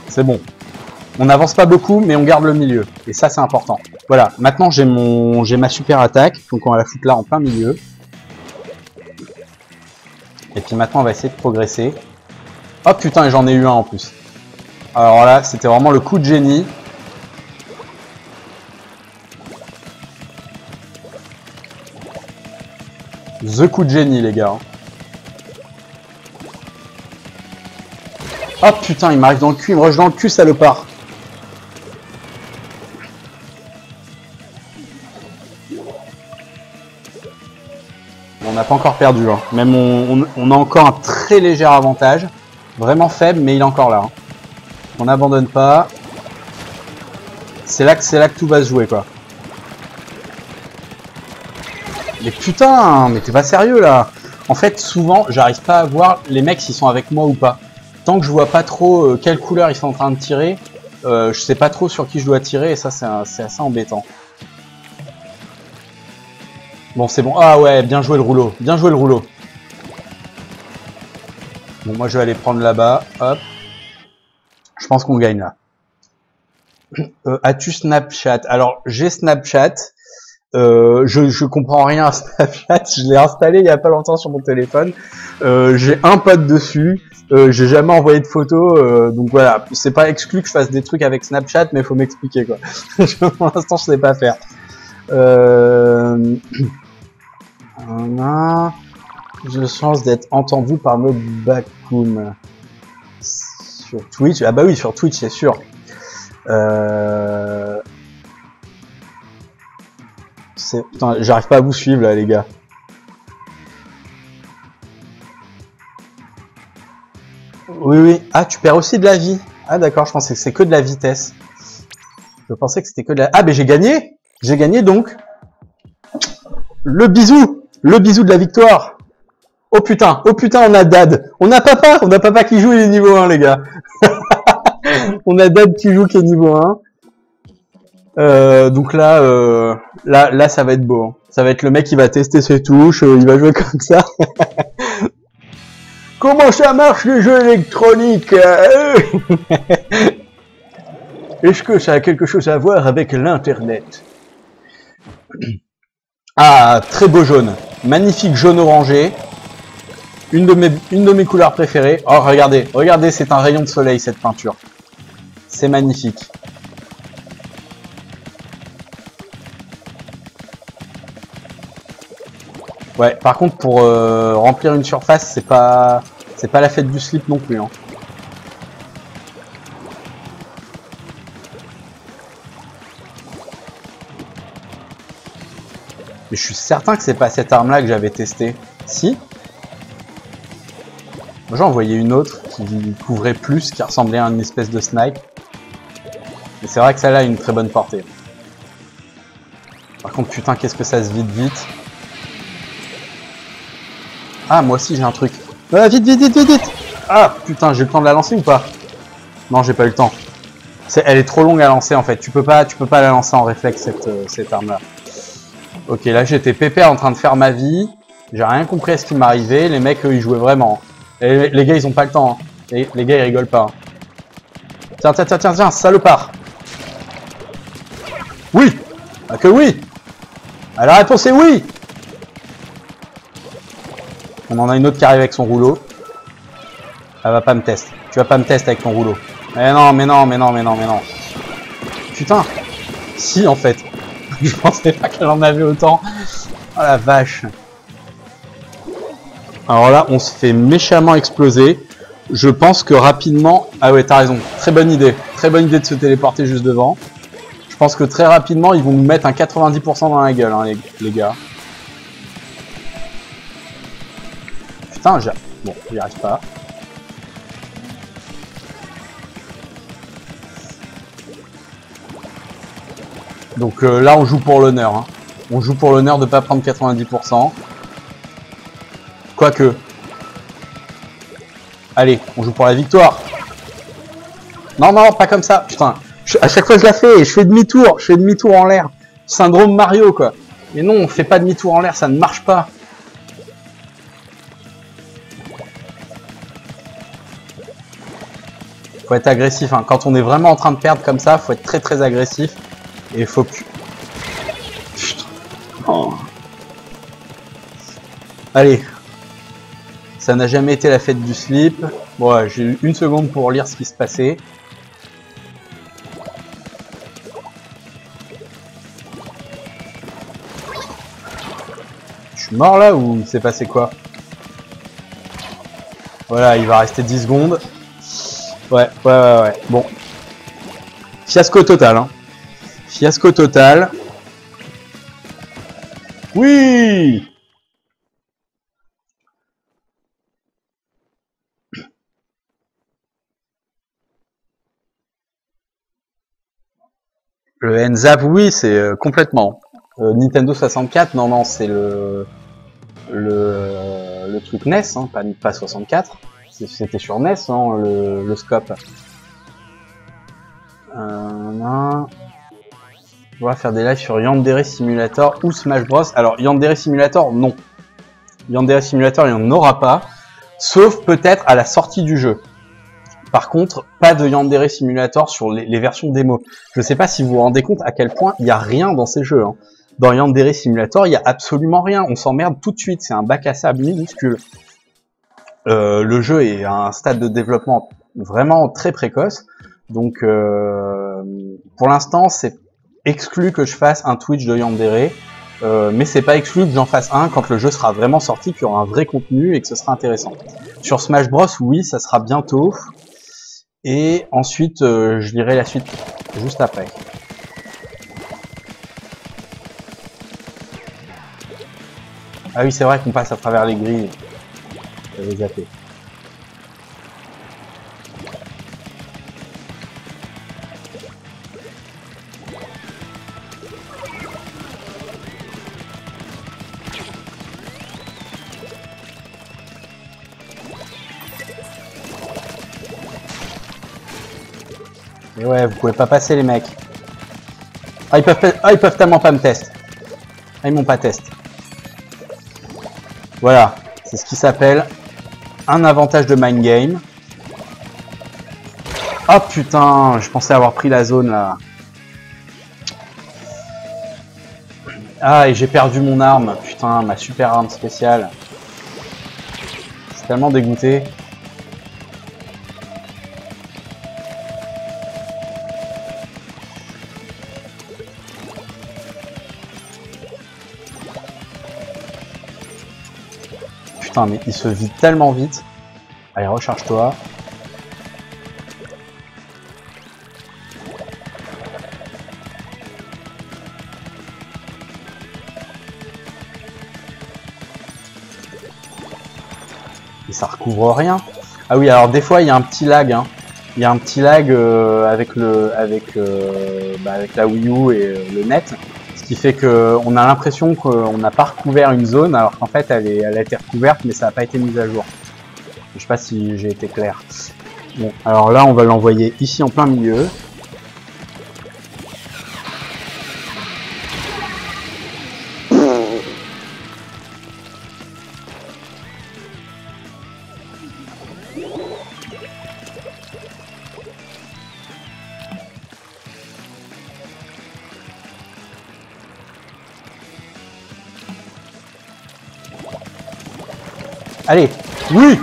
C'est bon. On n'avance pas beaucoup, mais on garde le milieu. Et ça, c'est important. Voilà, maintenant j'ai ma super attaque, donc on va la foutre là en plein milieu. Et puis maintenant, on va essayer de progresser. Oh putain, et j'en ai eu un en plus. Alors là, c'était vraiment le coup de génie. The coup de génie, les gars. Oh putain, il m'arrive dans le cul, il me rush dans le cul, salopard. On n'a pas encore perdu, hein. Même on a encore un très léger avantage. Vraiment faible, mais il est encore là. Hein. On n'abandonne pas. C'est là que tout va se jouer, quoi. Mais putain, mais t'es pas sérieux, là. En fait, souvent, j'arrive pas à voir les mecs s'ils sont avec moi ou pas. Tant que je vois pas trop quelle couleur ils sont en train de tirer, je sais pas trop sur qui je dois tirer, et ça, c'est assez embêtant. Bon, c'est bon. Ah ouais, bien joué le rouleau. Bien joué le rouleau. Bon, moi, je vais aller prendre là-bas. Hop. Je pense qu'on gagne, là. As-tu Snapchat? Alors, j'ai Snapchat. Je comprends rien à Snapchat. Je l'ai installé il y a pas longtemps sur mon téléphone. J'ai un pote dessus. J'ai jamais envoyé de photos. Donc voilà. C'est pas exclu que je fasse des trucs avec Snapchat, mais il faut m'expliquer, quoi. Pour l'instant, je sais pas faire. On a de chance d'être entendu par nos Bakoum sur Twitch. Ah bah oui, sur Twitch, c'est sûr. Putain, j'arrive pas à vous suivre là, les gars. Oui, oui. Ah, tu perds aussi de la vie. Ah d'accord, je pensais que c'est que de la vitesse. Je pensais que c'était que de la... Ah, mais j'ai gagné. J'ai gagné donc. Le bisou. Le bisou de la victoire. Oh putain, on a Dad. On a papa qui joue, il est niveau 1, les gars. On a Dad qui joue, qui est niveau 1. Donc là, là, ça va être beau. Hein. Ça va être le mec qui va tester ses touches, il va jouer comme ça. Comment ça marche les jeux électroniques? Est-ce que ça a quelque chose à voir avec l'internet? Ah, très beau jaune. Magnifique jaune orangé. Une de mes couleurs préférées. Oh, regardez, regardez, c'est un rayon de soleil, cette peinture. C'est magnifique. Ouais, par contre, pour remplir une surface, c'est pas la fête du slip non plus. Hein. Mais je suis certain que c'est pas cette arme-là que j'avais testée. Si. Moi, j'en envoyé une autre qui couvrait plus, qui ressemblait à une espèce de snipe. Mais c'est vrai que celle-là a une très bonne portée. Par contre, putain, qu'est-ce que ça se vide vite. Ah, moi aussi j'ai un truc. Ah, vite, vite, vite, vite, vite. Ah, putain, j'ai eu le temps de la lancer ou pas? Non, j'ai pas eu le temps. Elle est trop longue à lancer en fait. Tu peux pas la lancer en réflexe cette arme-là. Ok, là j'étais pépère en train de faire ma vie. J'ai rien compris à ce qui m'arrivait. Les mecs, eux, ils jouaient vraiment. Et les gars, ils ont pas le temps. Hein. Les gars, ils rigolent pas. Hein. Tiens, salopard. Oui. Ah que oui. Ah, la réponse est oui. On en a une autre qui arrive avec son rouleau. Elle va pas me tester. Tu vas pas me tester avec ton rouleau. Mais non. Putain. Si, en fait. Je pensais pas qu'elle en avait autant. Oh la vache. Alors là, on se fait méchamment exploser. Je pense que rapidement... Ah ouais, t'as raison. Très bonne idée. Très bonne idée de se téléporter juste devant. Je pense que très rapidement, ils vont nous mettre un 90% dans la gueule, hein, les gars. Putain, bon, j'y arrive pas. Donc là, on joue pour l'honneur. Hein. On joue pour l'honneur de pas prendre 90%. Quoique. Allez, on joue pour la victoire. Non, non, pas comme ça. Putain, à chaque fois je la fais et je fais demi-tour. Je fais demi-tour en l'air. Syndrome Mario, quoi. Mais non, on fait pas demi-tour en l'air, ça ne marche pas. Faut être agressif. Hein. Quand on est vraiment en train de perdre comme ça, faut être très très agressif. Et faut plus... Putain. Oh. Allez. Ça n'a jamais été la fête du slip. Bon, ouais, j'ai eu une seconde pour lire ce qui se passait. Je suis mort là ou il s'est passé quoi? Voilà, il va rester 10 secondes. Ouais. Bon. Fiasco total, hein. Fiasco total. Oui! Le hands-up, oui, c'est complètement. Nintendo 64, non, c'est le truc NES, hein, pas 64. C'était sur NES, hein, le scope. On va faire des lives sur Yandere Simulator ou Smash Bros. Alors, Yandere Simulator, non. Yandere Simulator, il n'y en aura pas. Sauf peut-être à la sortie du jeu. Par contre, pas de Yandere Simulator sur les versions démo. Je ne sais pas si vous vous rendez compte à quel point il n'y a rien dans ces jeux. Hein. Dans Yandere Simulator, il n'y a absolument rien. On s'emmerde tout de suite. C'est un bac à sable minuscule. Le jeu est à un stade de développement vraiment très précoce. Donc, pour l'instant, c'est exclu que je fasse un Twitch de Yandere. Mais c'est pas exclu que j'en fasse un quand le jeu sera vraiment sorti, qu'il y aura un vrai contenu et que ce sera intéressant. Sur Smash Bros, oui, ça sera bientôt. Et ensuite, je lirai la suite juste après. Ah oui, c'est vrai qu'on passe à travers les grilles. J'avais zappé. Et ouais, vous pouvez pas passer les mecs. Ah, ils peuvent tellement pas me test. Ah, ils m'ont pas test. Voilà, c'est ce qui s'appelle un avantage de mind game. Oh putain, je pensais avoir pris la zone là. Ah, et j'ai perdu mon arme. Putain, ma super arme spéciale. Je suis tellement dégoûté. Putain, mais il se vide tellement vite. Allez, recharge-toi. Et ça recouvre rien. Ah oui, alors des fois il y a un petit lag. Hein. Il y a un petit lag avec la Wii U et le net. Ce qui fait qu'on a l'impression qu'on n'a pas recouvert une zone alors qu'en fait elle a été recouverte mais ça n'a pas été mise à jour. Je sais pas si j'ai été clair. Bon, alors là on va l'envoyer ici en plein milieu. Allez, oui.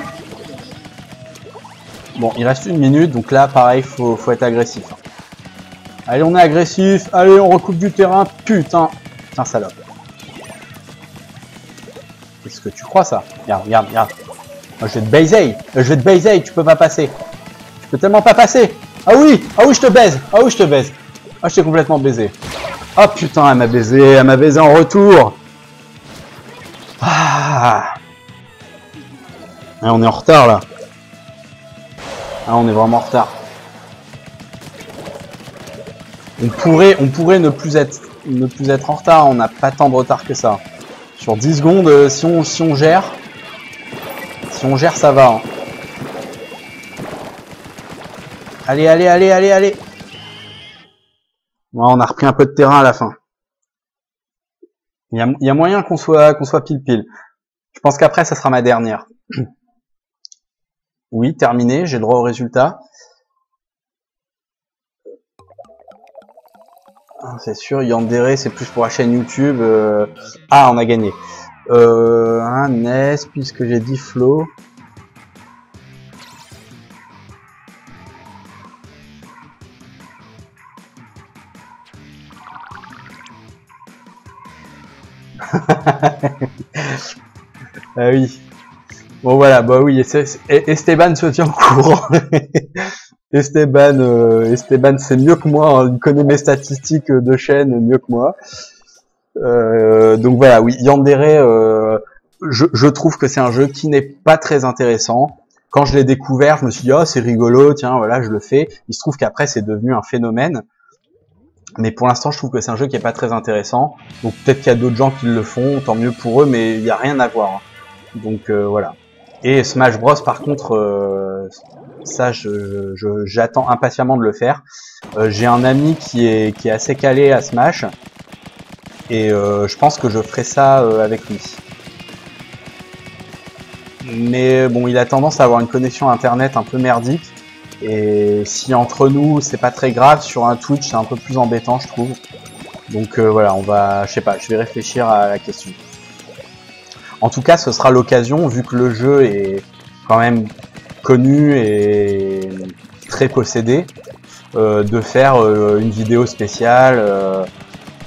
Bon, il reste 1 minute, donc là, pareil, faut être agressif. Allez, on est agressif. Allez, on recoupe du terrain. Putain, putain, salope. ce que tu crois, ça. Regarde, regarde, regarde. Moi, je vais te baiser. Je vais te baiser, tu peux pas passer. Tu peux tellement pas passer. Ah oui, je te baise. Ah oui, je te baise. Ah, je t'ai complètement baisé. Oh putain, elle m'a baisé en retour. Ah. Ah, on est en retard, là. Ah, on est vraiment en retard. On pourrait ne plus être en retard. On n'a pas tant de retard que ça. Sur 10 secondes, si on gère, ça va. Hein. Allez, allez, allez, allez, allez. Ouais, on a repris un peu de terrain à la fin. Il y a moyen qu'on soit pile-pile. Je pense qu'après, ça sera ma dernière. Oui, terminé, j'ai le droit au résultat. C'est sûr, Yandere, c'est plus pour la chaîne YouTube. Ah, on a gagné. Un NES, puisque j'ai dit Flo. Ah oui. Bon voilà, bah oui, Esteban se tient au courant. Esteban c'est mieux que moi, hein, il connaît mes statistiques de chaîne mieux que moi. Donc voilà, oui, Yandere, je trouve que c'est un jeu qui n'est pas très intéressant. Quand je l'ai découvert, je me suis dit, oh c'est rigolo, tiens, voilà, je le fais. Il se trouve qu'après c'est devenu un phénomène. Mais pour l'instant, je trouve que c'est un jeu qui est pas très intéressant. Donc peut-être qu'il y a d'autres gens qui le font, tant mieux pour eux, mais il n'y a rien à voir. Donc voilà. Et Smash Bros, par contre, ça, j'attends impatiemment de le faire. J'ai un ami qui est assez calé à Smash, et je pense que je ferai ça avec lui. Mais bon, il a tendance à avoir une connexion internet un peu merdique. Et si entre nous c'est pas très grave, sur un Twitch c'est un peu plus embêtant je trouve. Donc voilà, je sais pas, je vais réfléchir à la question. En tout cas, ce sera l'occasion, vu que le jeu est quand même connu et très possédé, de faire une vidéo spéciale,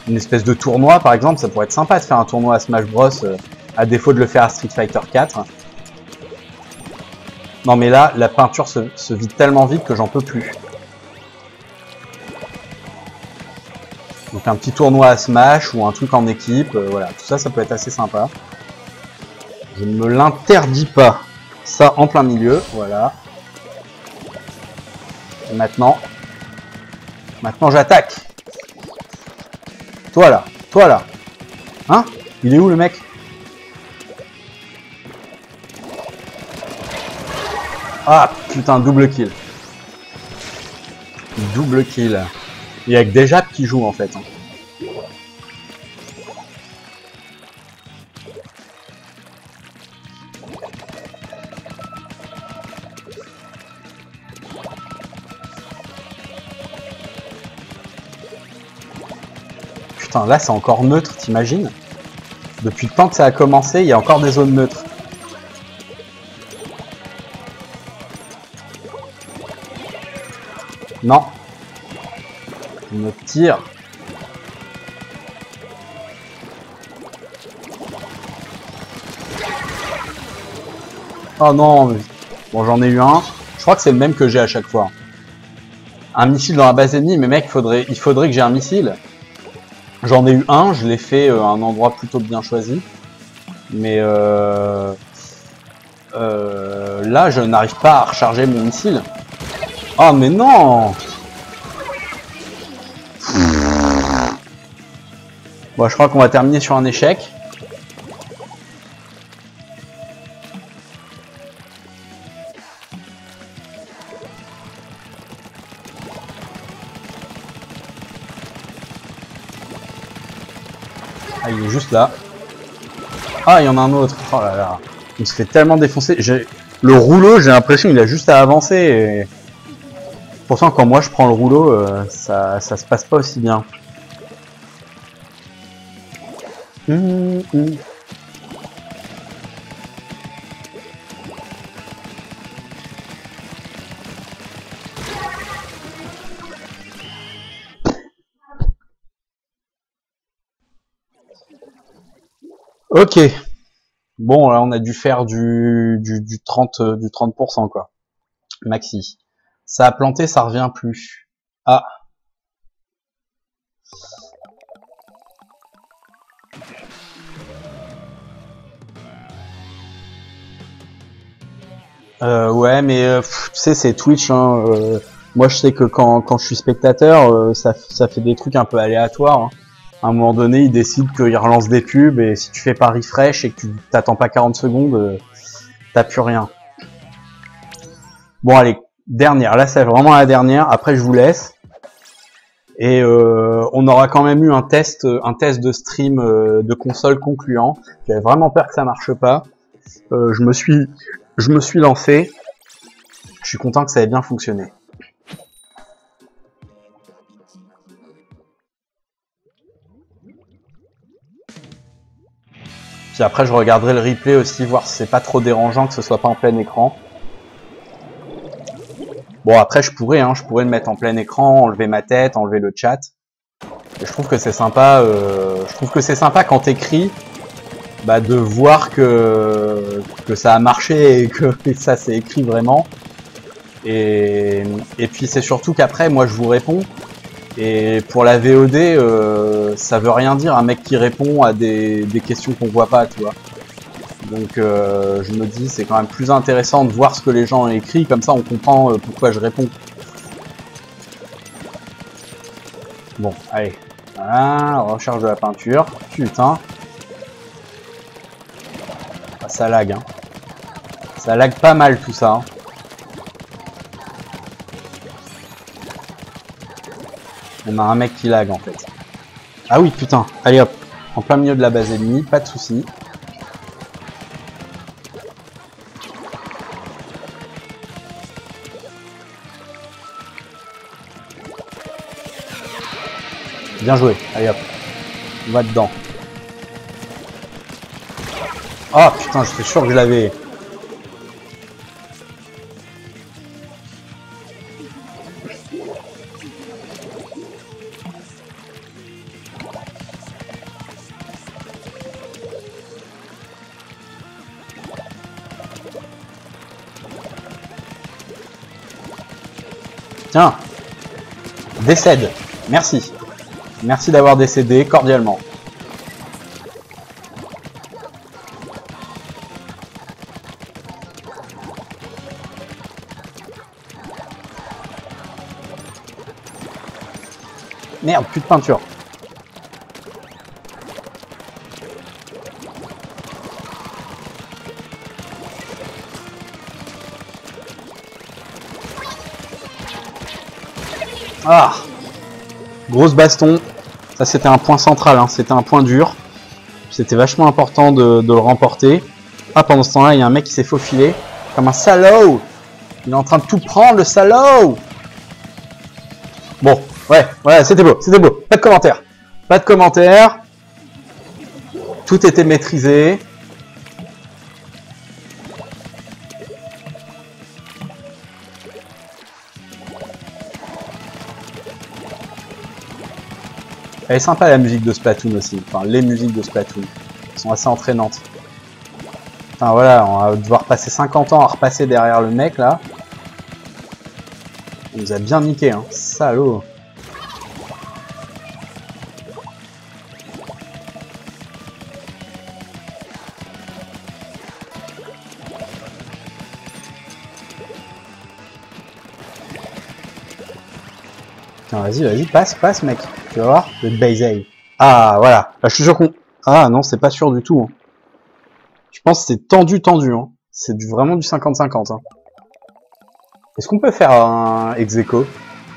une espèce de tournoi par exemple. Ça pourrait être sympa de faire un tournoi à Smash Bros, à défaut de le faire à Street Fighter 4. Non mais là, la peinture se vide tellement vite que j'en peux plus. Donc un petit tournoi à Smash ou un truc en équipe, voilà, tout ça, ça peut être assez sympa. Je ne me l'interdis pas. Ça en plein milieu, voilà. Et maintenant j'attaque. Toi là. Hein? Il est où le mec? Ah putain, double kill. Double kill. Il y a que des Japs qui jouent en fait. Putain, là c'est encore neutre, t'imagines? Depuis le temps que ça a commencé, il y a encore des zones neutres. Non. Il me tire. Oh non. Bon, j'en ai eu un. Je crois que c'est le même que j'ai à chaque fois. Un missile dans la base ennemie, mais mec, il faudrait que j'ai un missile. J'en ai eu un, je l'ai fait à un endroit plutôt bien choisi. Mais là, je n'arrive pas à recharger mon missile. Oh mais non! Bon, je crois qu'on va terminer sur un échec. Ah, il est juste là. Ah, il y en a un autre. Oh là là. Il se fait tellement défoncer. Le rouleau, j'ai l'impression qu'il a juste à avancer. Et... Pourtant, quand moi je prends le rouleau, ça se passe pas aussi bien. Ok. Bon, là, on a dû faire du 30%, quoi. Maxi. Ça a planté, ça revient plus. Ah. Ouais, mais tu sais, c'est Twitch, hein. Moi, je sais que quand je suis spectateur, ça fait des trucs un peu aléatoires, hein. À un moment donné, il décide qu'il relance des pubs, et si tu fais pas refresh et que tu t'attends pas 40 secondes, t'as plus rien. Bon, allez, dernière. Là, c'est vraiment la dernière. Après, je vous laisse. Et on aura quand même eu un test de stream de console concluant. J'avais vraiment peur que ça marche pas. Je me suis lancé. Je suis content que ça ait bien fonctionné. Puis après, je regarderai le replay aussi, voir si c'est pas trop dérangeant que ce soit pas en plein écran. Bon, après, je pourrais le mettre en plein écran, enlever ma tête, enlever le chat. Et je trouve que c'est sympa. Je trouve que c'est sympa quand t'écris, bah, de voir que ça a marché et que ça s'est écrit vraiment. Et puis c'est surtout qu'après, moi, je vous réponds. Et pour la VOD, ça veut rien dire un mec qui répond à des questions qu'on voit pas, tu vois. Donc je me dis c'est quand même plus intéressant de voir ce que les gens ont écrit, comme ça on comprend pourquoi je réponds. Bon, allez. Voilà, recharge de la peinture. Putain. Ah, ça lag, hein. Ça lag pas mal tout ça, hein. On a un mec qui lag en fait. Ah oui, putain. Allez hop. En plein milieu de la base ennemie, pas de soucis. Bien joué. Allez hop. On va dedans. Oh putain, j'étais sûr que je l'avais. Tiens. Décède. Merci. Merci d'avoir décédé cordialement. Merde, plus de peinture. Ah, grosse baston. Ça c'était un point central, hein. C'était un point dur. C'était vachement important de le remporter. Ah, pendant ce temps-là, il y a un mec qui s'est faufilé. Comme un salaud. Il est en train de tout prendre, le salaud. Bon, ouais, voilà, c'était beau, c'était beau. Pas de commentaires. Pas de commentaires. Tout était maîtrisé. Elle est sympa la musique de Splatoon aussi. Enfin, les musiques de Splatoon. Elles sont assez entraînantes. Enfin voilà, on va devoir passer 50 ans à repasser derrière le mec là. Il nous a bien niqué, hein. Salaud. Tiens, vas-y, passe mec. Tu vas voir, le baiser. Ah, voilà. Là, je suis sûr qu'on... Ah non, c'est pas sûr du tout, hein. Je pense que c'est tendu, hein. C'est vraiment du 50-50, hein. Est-ce qu'on peut faire un ex-aequo?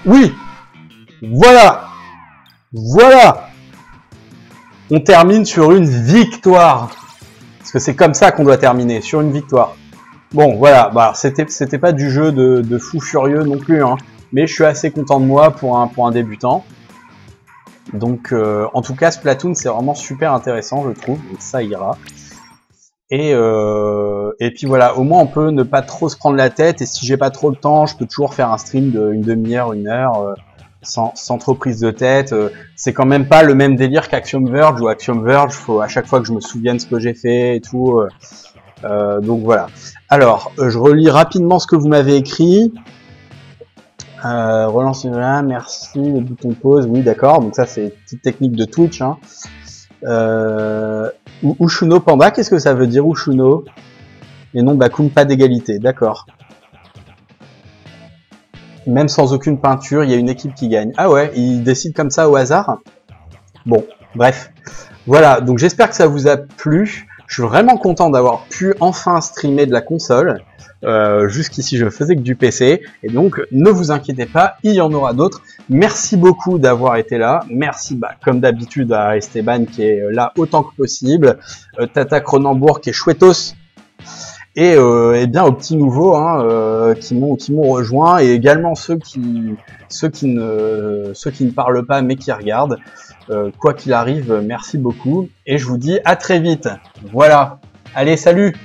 Oui! Voilà! Voilà! On termine sur une victoire. Parce que c'est comme ça qu'on doit terminer, sur une victoire. Bon, voilà. Bah, c'était pas du jeu de fou furieux non plus, hein. Mais je suis assez content de moi pour un débutant. Donc, en tout cas, Splatoon, c'est vraiment super intéressant, je trouve. Donc ça ira. Et puis voilà, au moins on peut ne pas trop se prendre la tête, et si j'ai pas trop le temps, je peux toujours faire un stream d'une demi-heure, 1 heure, sans trop prise de tête. C'est quand même pas le même délire qu'Axiom Verge, ou Axiom Verge, faut à chaque fois que je me souvienne ce que j'ai fait et tout. Donc voilà. Alors, je relis rapidement ce que vous m'avez écrit. Relance là, merci, le bouton pause, oui d'accord, donc ça c'est une petite technique de Twitch. Hein. Ushuno Panda, qu'est-ce que ça veut dire Ushuno? Et non Bakum, pas d'égalité, d'accord. Même sans aucune peinture, il y a une équipe qui gagne. Ah ouais, ils décident comme ça au hasard? Bon, bref. Voilà, donc j'espère que ça vous a plu. Je suis vraiment content d'avoir pu enfin streamer de la console. Jusqu'ici, je faisais que du PC. Et donc, ne vous inquiétez pas, il y en aura d'autres. Merci beaucoup d'avoir été là. Merci, comme d'habitude, à Esteban qui est là autant que possible. Tata Cronenbourg qui est chouettos. Et bien aux petits nouveaux qui m'ont rejoint, et également ceux qui ne parlent pas mais qui regardent. Quoi qu'il arrive, merci beaucoup et je vous dis à très vite. Voilà. Allez, salut.